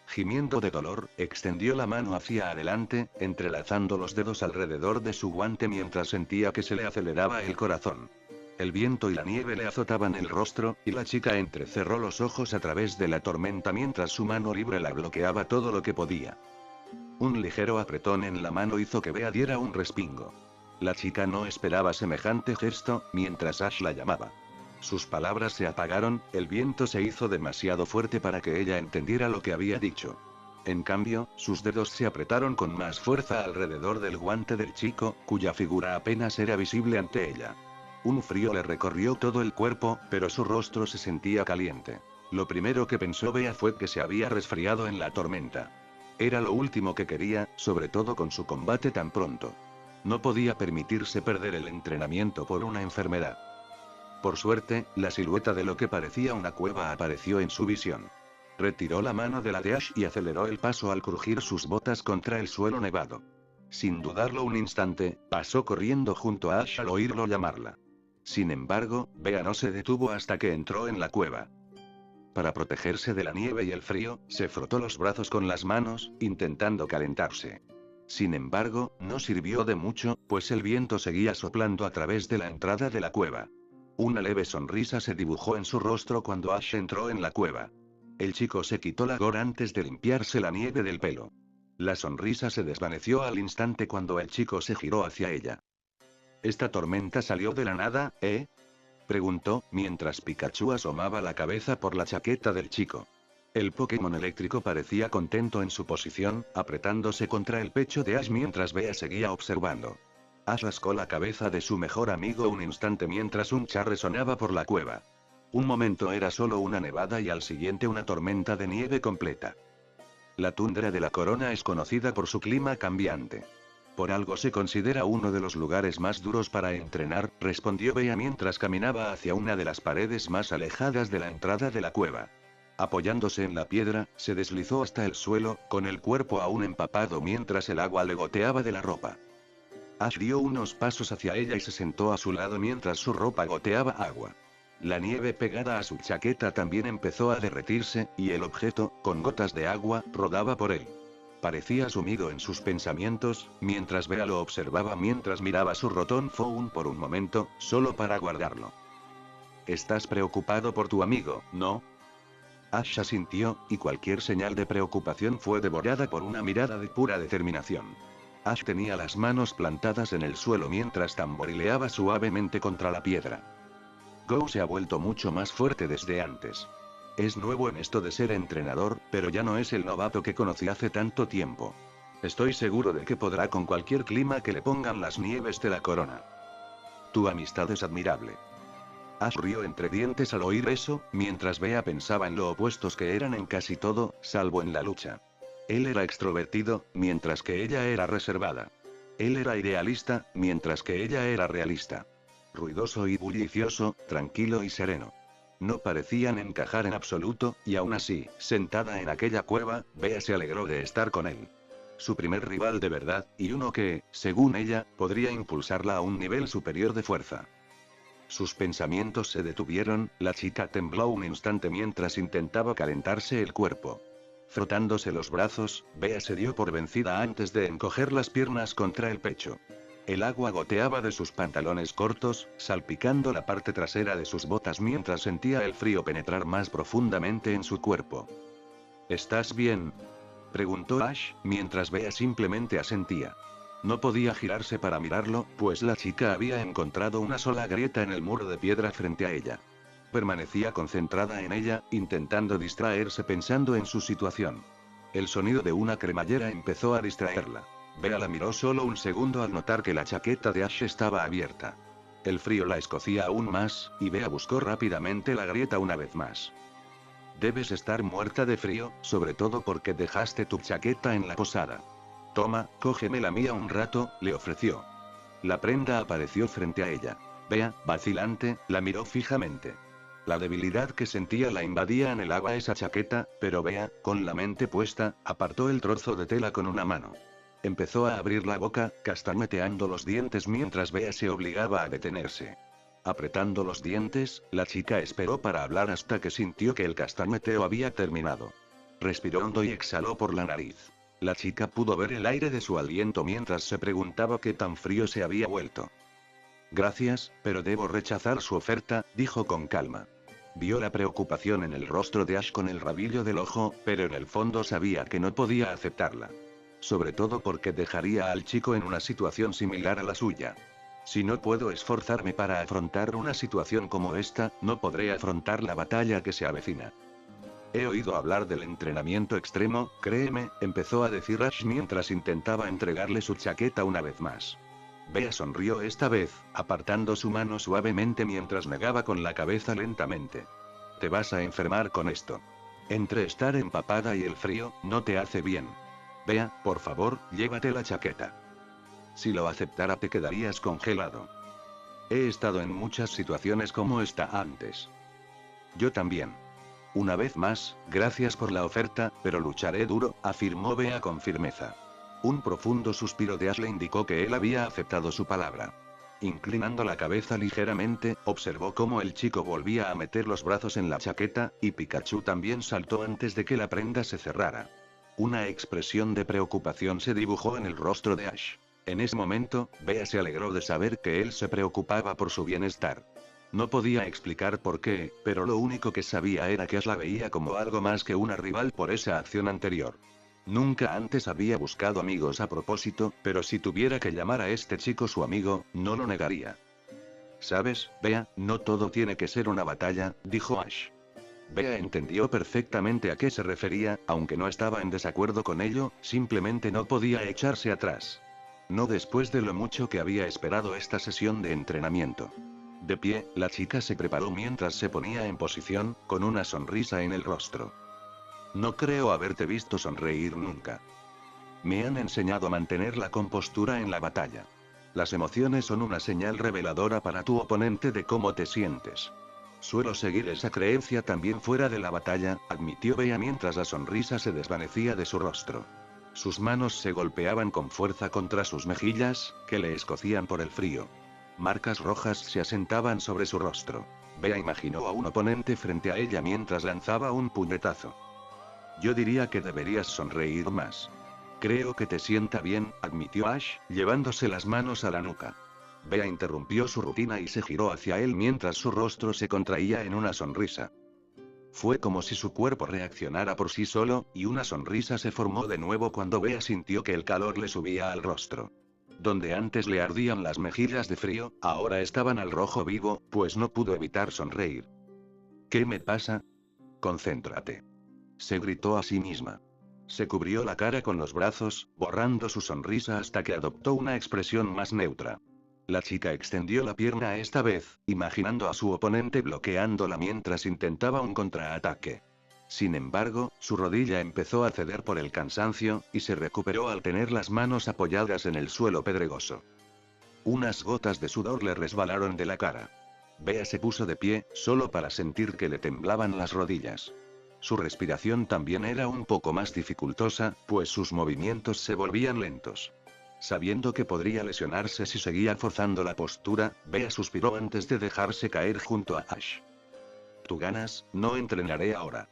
Gimiendo de dolor, extendió la mano hacia adelante, entrelazando los dedos alrededor de su guante mientras sentía que se le aceleraba el corazón. El viento y la nieve le azotaban el rostro, y la chica entrecerró los ojos a través de la tormenta mientras su mano libre la bloqueaba todo lo que podía. Un ligero apretón en la mano hizo que Bea diera un respingo. La chica no esperaba semejante gesto, mientras Ash la llamaba. Sus palabras se apagaron, el viento se hizo demasiado fuerte para que ella entendiera lo que había dicho. En cambio, sus dedos se apretaron con más fuerza alrededor del guante del chico, cuya figura apenas era visible ante ella. Un frío le recorrió todo el cuerpo, pero su rostro se sentía caliente. Lo primero que pensó Bea fue que se había resfriado en la tormenta. Era lo último que quería, sobre todo con su combate tan pronto. No podía permitirse perder el entrenamiento por una enfermedad. Por suerte, la silueta de lo que parecía una cueva apareció en su visión. Retiró la mano de la de Ash y aceleró el paso al crujir sus botas contra el suelo nevado. Sin dudarlo un instante, pasó corriendo junto a Ash al oírlo llamarla. Sin embargo, Bea no se detuvo hasta que entró en la cueva. Para protegerse de la nieve y el frío, se frotó los brazos con las manos, intentando calentarse. Sin embargo, no sirvió de mucho, pues el viento seguía soplando a través de la entrada de la cueva. Una leve sonrisa se dibujó en su rostro cuando Ash entró en la cueva. El chico se quitó la gorra antes de limpiarse la nieve del pelo. La sonrisa se desvaneció al instante cuando el chico se giró hacia ella. ¿Esta tormenta salió de la nada, eh? Preguntó, mientras Pikachu asomaba la cabeza por la chaqueta del chico. El Pokémon eléctrico parecía contento en su posición, apretándose contra el pecho de Ash mientras Bea seguía observando. Ash rascó la cabeza de su mejor amigo un instante mientras un char resonaba por la cueva. Un momento era solo una nevada y al siguiente una tormenta de nieve completa. La tundra de la corona es conocida por su clima cambiante. Por algo se considera uno de los lugares más duros para entrenar, respondió Bea mientras caminaba hacia una de las paredes más alejadas de la entrada de la cueva. Apoyándose en la piedra, se deslizó hasta el suelo, con el cuerpo aún empapado mientras el agua le goteaba de la ropa. Ash dio unos pasos hacia ella y se sentó a su lado mientras su ropa goteaba agua. La nieve pegada a su chaqueta también empezó a derretirse, y el objeto, con gotas de agua, rodaba por él. Parecía sumido en sus pensamientos, mientras Bea lo observaba mientras miraba su Rotom Phone por un momento, solo para guardarlo. Estás preocupado por tu amigo, ¿no? Ash asintió, y cualquier señal de preocupación fue devorada por una mirada de pura determinación. Ash tenía las manos plantadas en el suelo mientras tamborileaba suavemente contra la piedra. Go se ha vuelto mucho más fuerte desde antes. Es nuevo en esto de ser entrenador, pero ya no es el novato que conocí hace tanto tiempo. Estoy seguro de que podrá con cualquier clima que le pongan las nieves de la corona. Tu amistad es admirable. Ash rió entre dientes al oír eso, mientras Bea pensaba en lo opuestos que eran en casi todo, salvo en la lucha. Él era extrovertido, mientras que ella era reservada. Él era idealista, mientras que ella era realista. Ruidoso y bullicioso, tranquilo y sereno. No parecían encajar en absoluto, y aún así, sentada en aquella cueva, Bea se alegró de estar con él. Su primer rival de verdad, y uno que, según ella, podría impulsarla a un nivel superior de fuerza. Sus pensamientos se detuvieron, la chica tembló un instante mientras intentaba calentarse el cuerpo. Frotándose los brazos, Bea se dio por vencida antes de encoger las piernas contra el pecho. El agua goteaba de sus pantalones cortos, salpicando la parte trasera de sus botas mientras sentía el frío penetrar más profundamente en su cuerpo. ¿Estás bien?, preguntó Ash, mientras Bea simplemente asentía. No podía girarse para mirarlo, pues la chica había encontrado una sola grieta en el muro de piedra frente a ella. Permanecía concentrada en ella, intentando distraerse pensando en su situación. El sonido de una cremallera empezó a distraerla. Bea la miró solo un segundo al notar que la chaqueta de Ash estaba abierta. El frío la escocía aún más, y Bea buscó rápidamente la grieta una vez más. Debes estar muerta de frío, sobre todo porque dejaste tu chaqueta en la posada. Toma, cógeme la mía un rato, le ofreció. La prenda apareció frente a ella. Bea, vacilante, la miró fijamente. La debilidad que sentía la invadía anhelaba esa chaqueta, pero Bea, con la mente puesta, apartó el trozo de tela con una mano. Empezó a abrir la boca, castañeteando los dientes mientras Bea se obligaba a detenerse. Apretando los dientes, la chica esperó para hablar hasta que sintió que el castañeteo había terminado. Respiró hondo y exhaló por la nariz. La chica pudo ver el aire de su aliento mientras se preguntaba qué tan frío se había vuelto. Gracias, pero debo rechazar su oferta, dijo con calma. Vio la preocupación en el rostro de Ash con el rabillo del ojo, pero en el fondo sabía que no podía aceptarla. Sobre todo porque dejaría al chico en una situación similar a la suya. Si no puedo esforzarme para afrontar una situación como esta, no podré afrontar la batalla que se avecina. He oído hablar del entrenamiento extremo, créeme, empezó a decir Ash mientras intentaba entregarle su chaqueta una vez más. Bea sonrió esta vez, apartando su mano suavemente mientras negaba con la cabeza lentamente. Te vas a enfermar con esto. Entre estar empapada y el frío, no te hace bien. Bea, por favor, llévate la chaqueta. Si lo aceptara te quedarías congelado. He estado en muchas situaciones como esta antes. Yo también. Una vez más, gracias por la oferta, pero lucharé duro, afirmó Bea con firmeza. Un profundo suspiro de Ash le indicó que él había aceptado su palabra. Inclinando la cabeza ligeramente, observó cómo el chico volvía a meter los brazos en la chaqueta, y Pikachu también saltó antes de que la prenda se cerrara. Una expresión de preocupación se dibujó en el rostro de Ash. En ese momento, Bea se alegró de saber que él se preocupaba por su bienestar. No podía explicar por qué, pero lo único que sabía era que Ash la veía como algo más que una rival por esa acción anterior. Nunca antes había buscado amigos a propósito, pero si tuviera que llamar a este chico su amigo, no lo negaría. ¿Sabes, Bea? No todo tiene que ser una batalla, dijo Ash. Bea entendió perfectamente a qué se refería, aunque no estaba en desacuerdo con ello, simplemente no podía echarse atrás. No después de lo mucho que había esperado esta sesión de entrenamiento. De pie, la chica se preparó mientras se ponía en posición, con una sonrisa en el rostro. No creo haberte visto sonreír nunca. Me han enseñado a mantener la compostura en la batalla. Las emociones son una señal reveladora para tu oponente de cómo te sientes. Suelo seguir esa creencia también fuera de la batalla, admitió Bea mientras la sonrisa se desvanecía de su rostro. Sus manos se golpeaban con fuerza contra sus mejillas, que le escocían por el frío. Marcas rojas se asentaban sobre su rostro. Bea imaginó a un oponente frente a ella mientras lanzaba un puñetazo. Yo diría que deberías sonreír más. Creo que te sienta bien, admitió Ash, llevándose las manos a la nuca. Bea interrumpió su rutina y se giró hacia él mientras su rostro se contraía en una sonrisa. Fue como si su cuerpo reaccionara por sí solo, y una sonrisa se formó de nuevo cuando Bea sintió que el calor le subía al rostro. Donde antes le ardían las mejillas de frío, ahora estaban al rojo vivo, pues no pudo evitar sonreír. ¿Qué me pasa? Concéntrate. Se gritó a sí misma. Se cubrió la cara con los brazos, borrando su sonrisa hasta que adoptó una expresión más neutra. La chica extendió la pierna esta vez, imaginando a su oponente bloqueándola mientras intentaba un contraataque. Sin embargo, su rodilla empezó a ceder por el cansancio, y se recuperó al tener las manos apoyadas en el suelo pedregoso. Unas gotas de sudor le resbalaron de la cara. Bea se puso de pie, solo para sentir que le temblaban las rodillas. Su respiración también era un poco más dificultosa, pues sus movimientos se volvían lentos. Sabiendo que podría lesionarse si seguía forzando la postura, Bea suspiró antes de dejarse caer junto a Ash. ¿Tú ganas? No entrenaré ahora.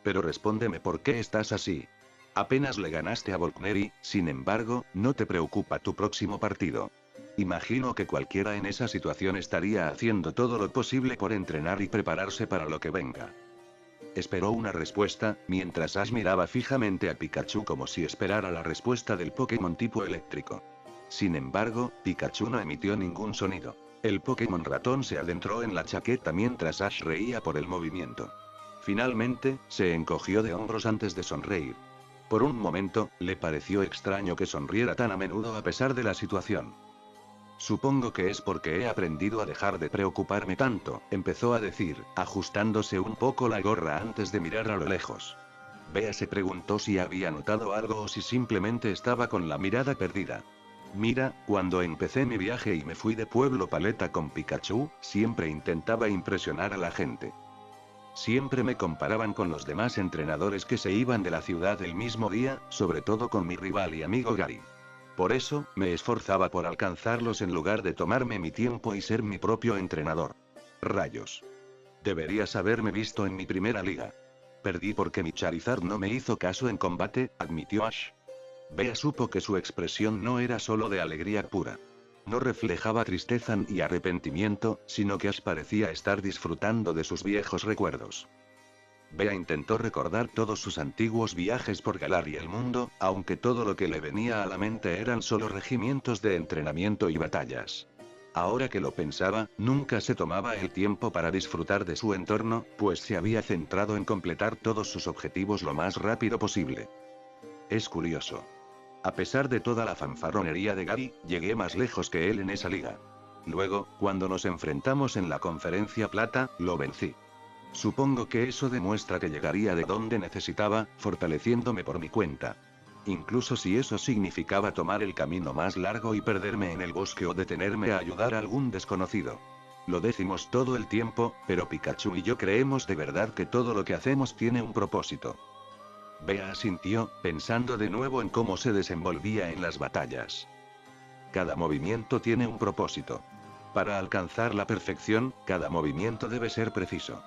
Pero respóndeme por qué estás así. Apenas le ganaste a Volkneri, sin embargo, no te preocupa tu próximo partido. Imagino que cualquiera en esa situación estaría haciendo todo lo posible por entrenar y prepararse para lo que venga. Esperó una respuesta, mientras Ash miraba fijamente a Pikachu como si esperara la respuesta del Pokémon tipo eléctrico. Sin embargo, Pikachu no emitió ningún sonido. El Pokémon ratón se adentró en la chaqueta mientras Ash reía por el movimiento. Finalmente, se encogió de hombros antes de sonreír. Por un momento, le pareció extraño que sonriera tan a menudo a pesar de la situación. Supongo que es porque he aprendido a dejar de preocuparme tanto, empezó a decir, ajustándose un poco la gorra antes de mirar a lo lejos. Bea se preguntó si había notado algo o si simplemente estaba con la mirada perdida. Mira, cuando empecé mi viaje y me fui de Pueblo Paleta con Pikachu, siempre intentaba impresionar a la gente. Siempre me comparaban con los demás entrenadores que se iban de la ciudad el mismo día, sobre todo con mi rival y amigo Gary. Por eso, me esforzaba por alcanzarlos en lugar de tomarme mi tiempo y ser mi propio entrenador. Rayos. Deberías haberme visto en mi primera liga. Perdí porque mi Charizard no me hizo caso en combate, admitió Ash. Bea supo que su expresión no era solo de alegría pura. No reflejaba tristeza ni arrepentimiento, sino que Ash parecía estar disfrutando de sus viejos recuerdos. Bea intentó recordar todos sus antiguos viajes por Galar y el mundo, aunque todo lo que le venía a la mente eran solo regimientos de entrenamiento y batallas. Ahora que lo pensaba, nunca se tomaba el tiempo para disfrutar de su entorno, pues se había centrado en completar todos sus objetivos lo más rápido posible. Es curioso. A pesar de toda la fanfarronería de Gary, llegué más lejos que él en esa liga. Luego, cuando nos enfrentamos en la Conferencia Plata, lo vencí. Supongo que eso demuestra que llegaría de donde necesitaba, fortaleciéndome por mi cuenta. Incluso si eso significaba tomar el camino más largo y perderme en el bosque o detenerme a ayudar a algún desconocido. Lo decimos todo el tiempo, pero Pikachu y yo creemos de verdad que todo lo que hacemos tiene un propósito. Bea asintió, pensando de nuevo en cómo se desenvolvía en las batallas. Cada movimiento tiene un propósito. Para alcanzar la perfección, cada movimiento debe ser preciso.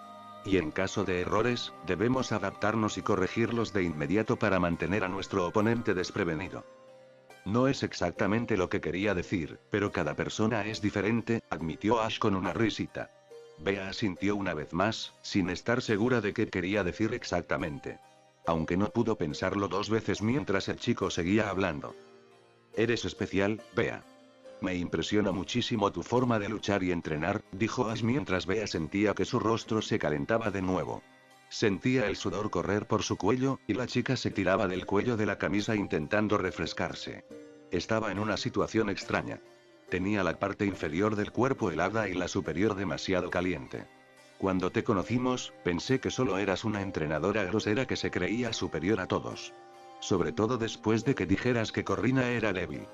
Y en caso de errores, debemos adaptarnos y corregirlos de inmediato para mantener a nuestro oponente desprevenido. No es exactamente lo que quería decir, pero cada persona es diferente, admitió Ash con una risita. Bea asintió una vez más, sin estar segura de qué quería decir exactamente. Aunque no pudo pensarlo dos veces mientras el chico seguía hablando. Eres especial, Bea. Me impresiona muchísimo tu forma de luchar y entrenar, dijo Ash mientras Bea sentía que su rostro se calentaba de nuevo. Sentía el sudor correr por su cuello, y la chica se tiraba del cuello de la camisa intentando refrescarse. Estaba en una situación extraña. Tenía la parte inferior del cuerpo helada y la superior demasiado caliente. Cuando te conocimos, pensé que solo eras una entrenadora grosera que se creía superior a todos. Sobre todo después de que dijeras que Corrina era débil.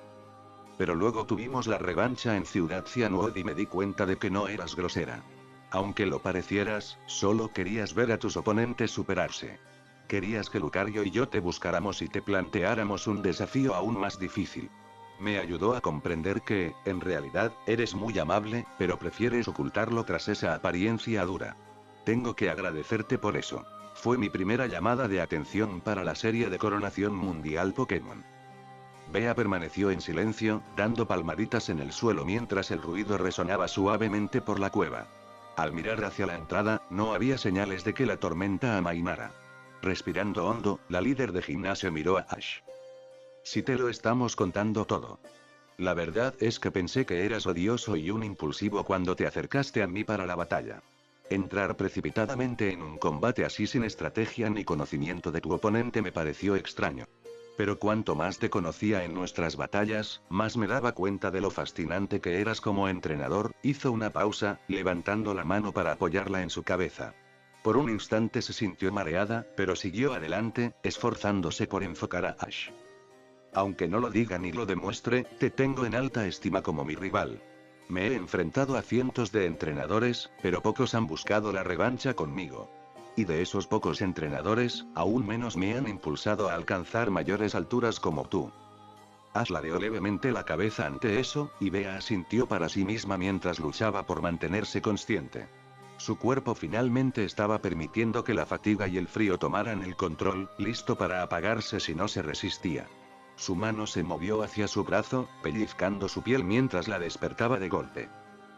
Pero luego tuvimos la revancha en Ciudad Cianwood y me di cuenta de que no eras grosera. Aunque lo parecieras, solo querías ver a tus oponentes superarse. Querías que Lucario y yo te buscáramos y te planteáramos un desafío aún más difícil. Me ayudó a comprender que, en realidad, eres muy amable, pero prefieres ocultarlo tras esa apariencia dura. Tengo que agradecerte por eso. Fue mi primera llamada de atención para la serie de Coronación Mundial Pokémon. Bea permaneció en silencio, dando palmaditas en el suelo mientras el ruido resonaba suavemente por la cueva. Al mirar hacia la entrada, no había señales de que la tormenta amainara. Respirando hondo, la líder de gimnasio miró a Ash. Si te lo estamos contando todo. La verdad es que pensé que eras odioso y un impulsivo cuando te acercaste a mí para la batalla. Entrar precipitadamente en un combate así sin estrategia ni conocimiento de tu oponente me pareció extraño. Pero cuanto más te conocía en nuestras batallas, más me daba cuenta de lo fascinante que eras como entrenador. Hizo una pausa, levantando la mano para apoyarla en su cabeza. Por un instante se sintió mareada, pero siguió adelante, esforzándose por enfocar a Ash. Aunque no lo diga ni lo demuestre, te tengo en alta estima como mi rival. Me he enfrentado a cientos de entrenadores, pero pocos han buscado la revancha conmigo. Y de esos pocos entrenadores, aún menos me han impulsado a alcanzar mayores alturas como tú. Ash ladeó levemente la cabeza ante eso, y Bea asintió para sí misma mientras luchaba por mantenerse consciente. Su cuerpo finalmente estaba permitiendo que la fatiga y el frío tomaran el control, listo para apagarse si no se resistía. Su mano se movió hacia su brazo, pellizcando su piel mientras la despertaba de golpe.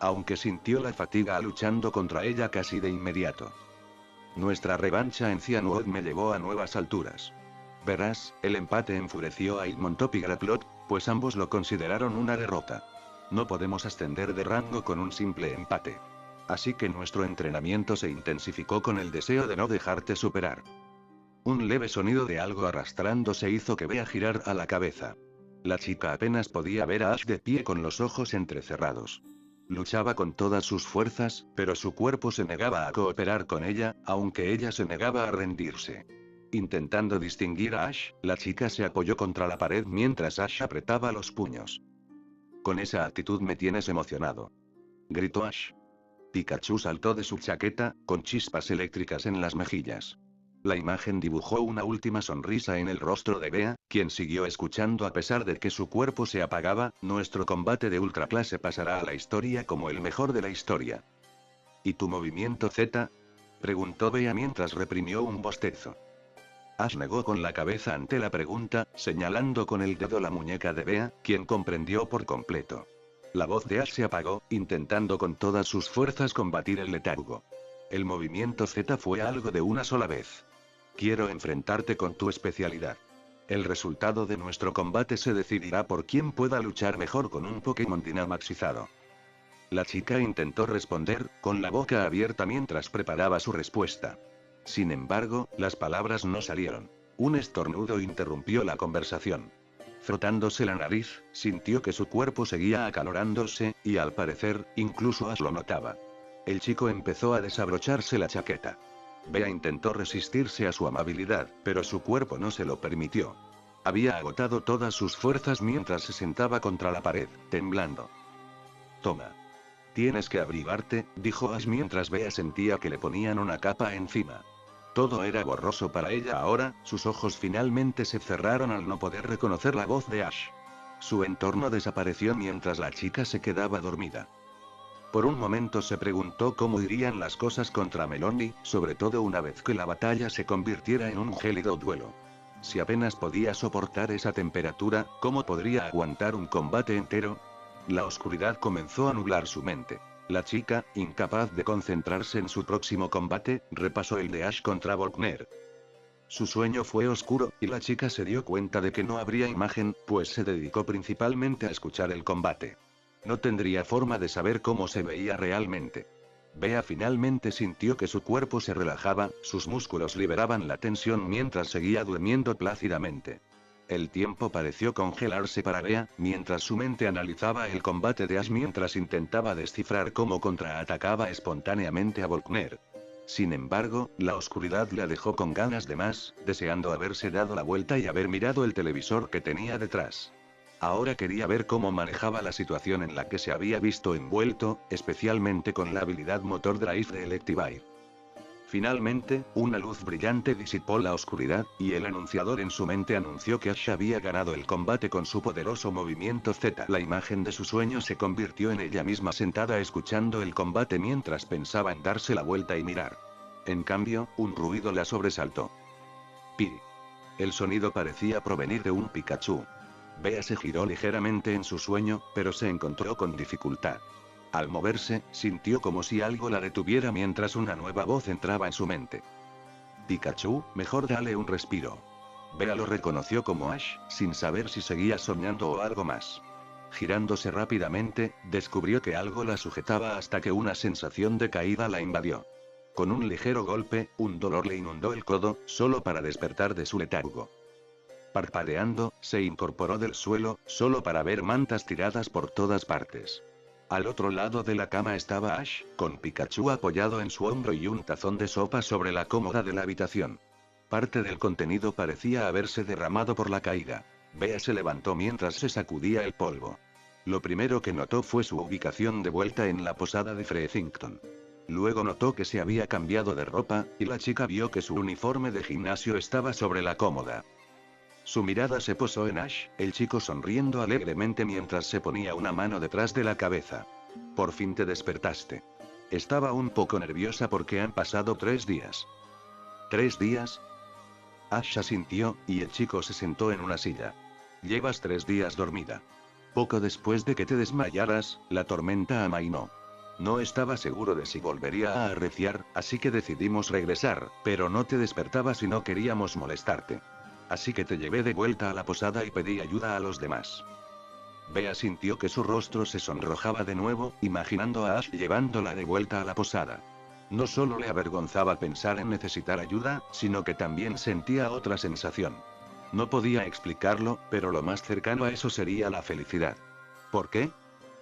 Aunque sintió la fatiga luchando contra ella casi de inmediato. Nuestra revancha en Cianwood me llevó a nuevas alturas. Verás, el empate enfureció a Edmond y Graplot, pues ambos lo consideraron una derrota. No podemos ascender de rango con un simple empate. Así que nuestro entrenamiento se intensificó con el deseo de no dejarte superar. Un leve sonido de algo arrastrándose hizo que Bea girara la cabeza. La chica apenas podía ver a Ash de pie con los ojos entrecerrados. Luchaba con todas sus fuerzas, pero su cuerpo se negaba a cooperar con ella, aunque ella se negaba a rendirse. Intentando distinguir a Ash, la chica se apoyó contra la pared mientras Ash apretaba los puños. Con esa actitud me tienes emocionado. Gritó Ash. Pikachu saltó de su chaqueta, con chispas eléctricas en las mejillas. La imagen dibujó una última sonrisa en el rostro de Bea, quien siguió escuchando a pesar de que su cuerpo se apagaba. Nuestro combate de ultraclase pasará a la historia como el mejor de la historia. ¿Y tu movimiento Z? Preguntó Bea mientras reprimió un bostezo. Ash negó con la cabeza ante la pregunta, señalando con el dedo la muñeca de Bea, quien comprendió por completo. La voz de Ash se apagó, intentando con todas sus fuerzas combatir el letargo. El movimiento Z fue algo de una sola vez. Quiero enfrentarte con tu especialidad. El resultado de nuestro combate se decidirá por quién pueda luchar mejor con un Pokémon Dynamaxizado. La chica intentó responder, con la boca abierta mientras preparaba su respuesta. Sin embargo, las palabras no salieron. Un estornudo interrumpió la conversación. Frotándose la nariz, sintió que su cuerpo seguía acalorándose, y al parecer, incluso Ash lo notaba. El chico empezó a desabrocharse la chaqueta. Bea intentó resistirse a su amabilidad, pero su cuerpo no se lo permitió. Había agotado todas sus fuerzas mientras se sentaba contra la pared, temblando. Toma. Tienes que abrigarte, dijo Ash mientras Bea sentía que le ponían una capa encima. Todo era borroso para ella ahora, sus ojos finalmente se cerraron al no poder reconocer la voz de Ash. Su entorno desapareció mientras la chica se quedaba dormida. Por un momento se preguntó cómo irían las cosas contra Melony, sobre todo una vez que la batalla se convirtiera en un gélido duelo. Si apenas podía soportar esa temperatura, ¿cómo podría aguantar un combate entero? La oscuridad comenzó a nublar su mente. La chica, incapaz de concentrarse en su próximo combate, repasó el de Ash contra Volkner. Su sueño fue oscuro, y la chica se dio cuenta de que no habría imagen, pues se dedicó principalmente a escuchar el combate. No tendría forma de saber cómo se veía realmente. Bea finalmente sintió que su cuerpo se relajaba, sus músculos liberaban la tensión mientras seguía durmiendo plácidamente. El tiempo pareció congelarse para Bea, mientras su mente analizaba el combate de Ash mientras intentaba descifrar cómo contraatacaba espontáneamente a Volkner. Sin embargo, la oscuridad la dejó con ganas de más, deseando haberse dado la vuelta y haber mirado el televisor que tenía detrás. Ahora quería ver cómo manejaba la situación en la que se había visto envuelto, especialmente con la habilidad Motor Drive de Electivire. Finalmente, una luz brillante disipó la oscuridad, y el anunciador en su mente anunció que Ash había ganado el combate con su poderoso movimiento Z. La imagen de su sueño se convirtió en ella misma sentada escuchando el combate mientras pensaba en darse la vuelta y mirar. En cambio, un ruido la sobresaltó. Pi. El sonido parecía provenir de un Pikachu. Bea se giró ligeramente en su sueño, pero se encontró con dificultad. Al moverse, sintió como si algo la detuviera mientras una nueva voz entraba en su mente. Pikachu, mejor dale un respiro. Bea lo reconoció como Ash, sin saber si seguía soñando o algo más. Girándose rápidamente, descubrió que algo la sujetaba hasta que una sensación de caída la invadió. Con un ligero golpe, un dolor le inundó el codo, solo para despertar de su letargo. Parpadeando, se incorporó del suelo, solo para ver mantas tiradas por todas partes. Al otro lado de la cama estaba Ash, con Pikachu apoyado en su hombro y un tazón de sopa sobre la cómoda de la habitación. Parte del contenido parecía haberse derramado por la caída. Bea se levantó mientras se sacudía el polvo. Lo primero que notó fue su ubicación de vuelta en la posada de Frethington. Luego notó que se había cambiado de ropa, y la chica vio que su uniforme de gimnasio estaba sobre la cómoda. Su mirada se posó en Ash, el chico sonriendo alegremente mientras se ponía una mano detrás de la cabeza. Por fin te despertaste. Estaba un poco nerviosa porque han pasado 3 días. ¿3 días? Ash asintió, y el chico se sentó en una silla. Llevas 3 días dormida. Poco después de que te desmayaras, la tormenta amainó. No estaba seguro de si volvería a arreciar, así que decidimos regresar, pero no te despertabas y no queríamos molestarte. Así que te llevé de vuelta a la posada y pedí ayuda a los demás. Bea sintió que su rostro se sonrojaba de nuevo, imaginando a Ash llevándola de vuelta a la posada. No solo le avergonzaba pensar en necesitar ayuda, sino que también sentía otra sensación. No podía explicarlo, pero lo más cercano a eso sería la felicidad. ¿Por qué?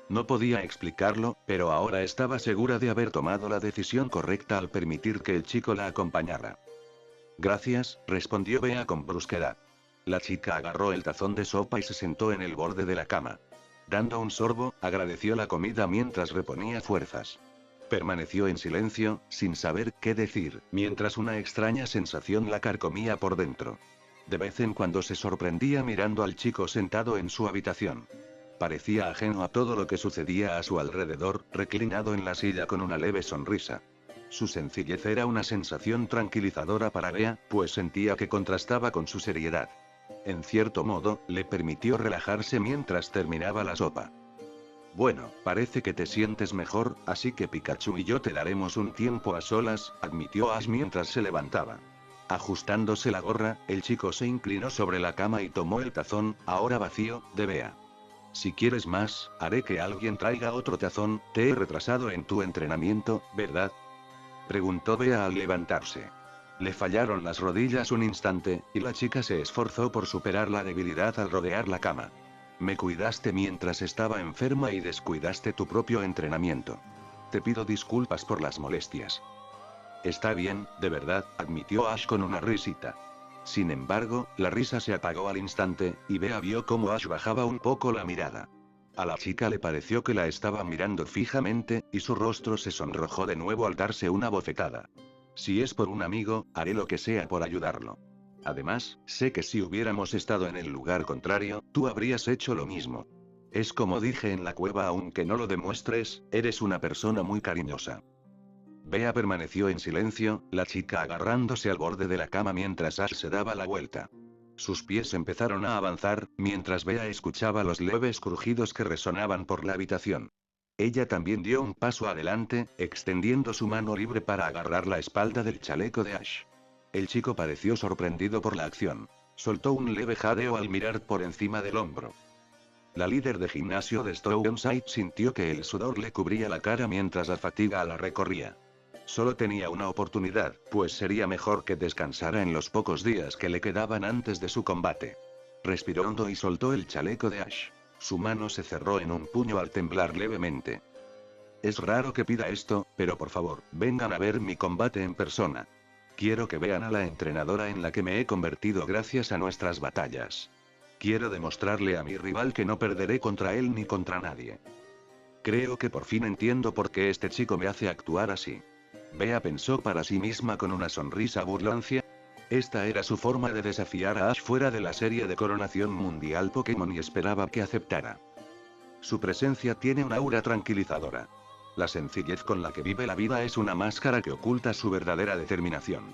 No podía explicarlo, pero ahora estaba segura de haber tomado la decisión correcta al permitir que el chico la acompañara. Gracias, respondió Bea con brusquedad. La chica agarró el tazón de sopa y se sentó en el borde de la cama. Dando un sorbo, agradeció la comida mientras reponía fuerzas. Permaneció en silencio, sin saber qué decir, mientras una extraña sensación la carcomía por dentro. De vez en cuando se sorprendía mirando al chico sentado en su habitación. Parecía ajeno a todo lo que sucedía a su alrededor, reclinado en la silla con una leve sonrisa. Su sencillez era una sensación tranquilizadora para Bea, pues sentía que contrastaba con su seriedad. En cierto modo, le permitió relajarse mientras terminaba la sopa. Bueno, parece que te sientes mejor, así que Pikachu y yo te daremos un tiempo a solas, admitió Ash mientras se levantaba. Ajustándose la gorra, el chico se inclinó sobre la cama y tomó el tazón, ahora vacío, de Bea. Si quieres más, haré que alguien traiga otro tazón, te he retrasado en tu entrenamiento, ¿verdad? Preguntó Bea al levantarse. Le fallaron las rodillas un instante, y la chica se esforzó por superar la debilidad al rodear la cama. Me cuidaste mientras estaba enferma y descuidaste tu propio entrenamiento. Te pido disculpas por las molestias. Está bien, de verdad, admitió Ash con una risita. Sin embargo, la risa se apagó al instante, y Bea vio cómo Ash bajaba un poco la mirada. A la chica le pareció que la estaba mirando fijamente, y su rostro se sonrojó de nuevo al darse una bofetada. Si es por un amigo, haré lo que sea por ayudarlo. Además, sé que si hubiéramos estado en el lugar contrario, tú habrías hecho lo mismo. Es como dije en la cueva, aunque no lo demuestres, eres una persona muy cariñosa. Bea permaneció en silencio, la chica agarrándose al borde de la cama mientras Ash se daba la vuelta. Sus pies empezaron a avanzar, mientras Bea escuchaba los leves crujidos que resonaban por la habitación. Ella también dio un paso adelante, extendiendo su mano libre para agarrar la espalda del chaleco de Ash. El chico pareció sorprendido por la acción. Soltó un leve jadeo al mirar por encima del hombro. La líder de gimnasio de Stownside sintió que el sudor le cubría la cara mientras la fatiga la recorría. Solo tenía una oportunidad, pues sería mejor que descansara en los pocos días que le quedaban antes de su combate. Respiró hondo y soltó el chaleco de Ash. Su mano se cerró en un puño al temblar levemente. Es raro que pida esto, pero por favor, vengan a ver mi combate en persona. Quiero que vean a la entrenadora en la que me he convertido gracias a nuestras batallas. Quiero demostrarle a mi rival que no perderé contra él ni contra nadie. Creo que por fin entiendo por qué este chico me hace actuar así. Bea pensó para sí misma con una sonrisa burlancia. Esta era su forma de desafiar a Ash fuera de la serie de coronación mundial Pokémon y esperaba que aceptara. Su presencia tiene una aura tranquilizadora. La sencillez con la que vive la vida es una máscara que oculta su verdadera determinación.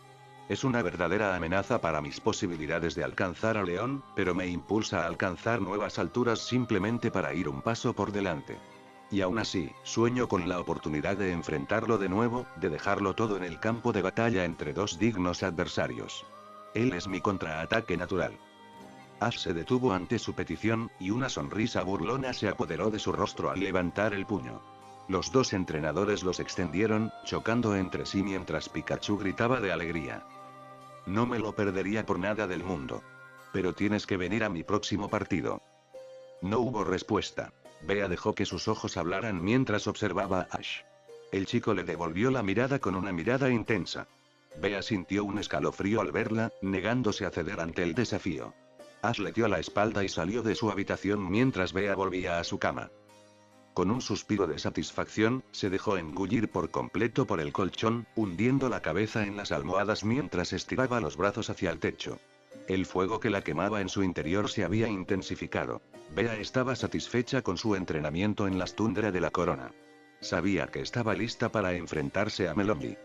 Es una verdadera amenaza para mis posibilidades de alcanzar a León, pero me impulsa a alcanzar nuevas alturas simplemente para ir un paso por delante. Y aún así, sueño con la oportunidad de enfrentarlo de nuevo, de dejarlo todo en el campo de batalla entre dos dignos adversarios. Él es mi contraataque natural. Ash se detuvo ante su petición, y una sonrisa burlona se apoderó de su rostro al levantar el puño. Los dos entrenadores los extendieron, chocando entre sí mientras Pikachu gritaba de alegría. No me lo perdería por nada del mundo. Pero tienes que venir a mi próximo partido. No hubo respuesta. Bea dejó que sus ojos hablaran mientras observaba a Ash. El chico le devolvió la mirada con una mirada intensa. Bea sintió un escalofrío al verla, negándose a ceder ante el desafío. Ash le dio la espalda y salió de su habitación mientras Bea volvía a su cama. Con un suspiro de satisfacción, se dejó engullir por completo por el colchón, hundiendo la cabeza en las almohadas mientras estiraba los brazos hacia el techo. El fuego que la quemaba en su interior se había intensificado. Bea estaba satisfecha con su entrenamiento en las tundras de la corona. Sabía que estaba lista para enfrentarse a Melondi.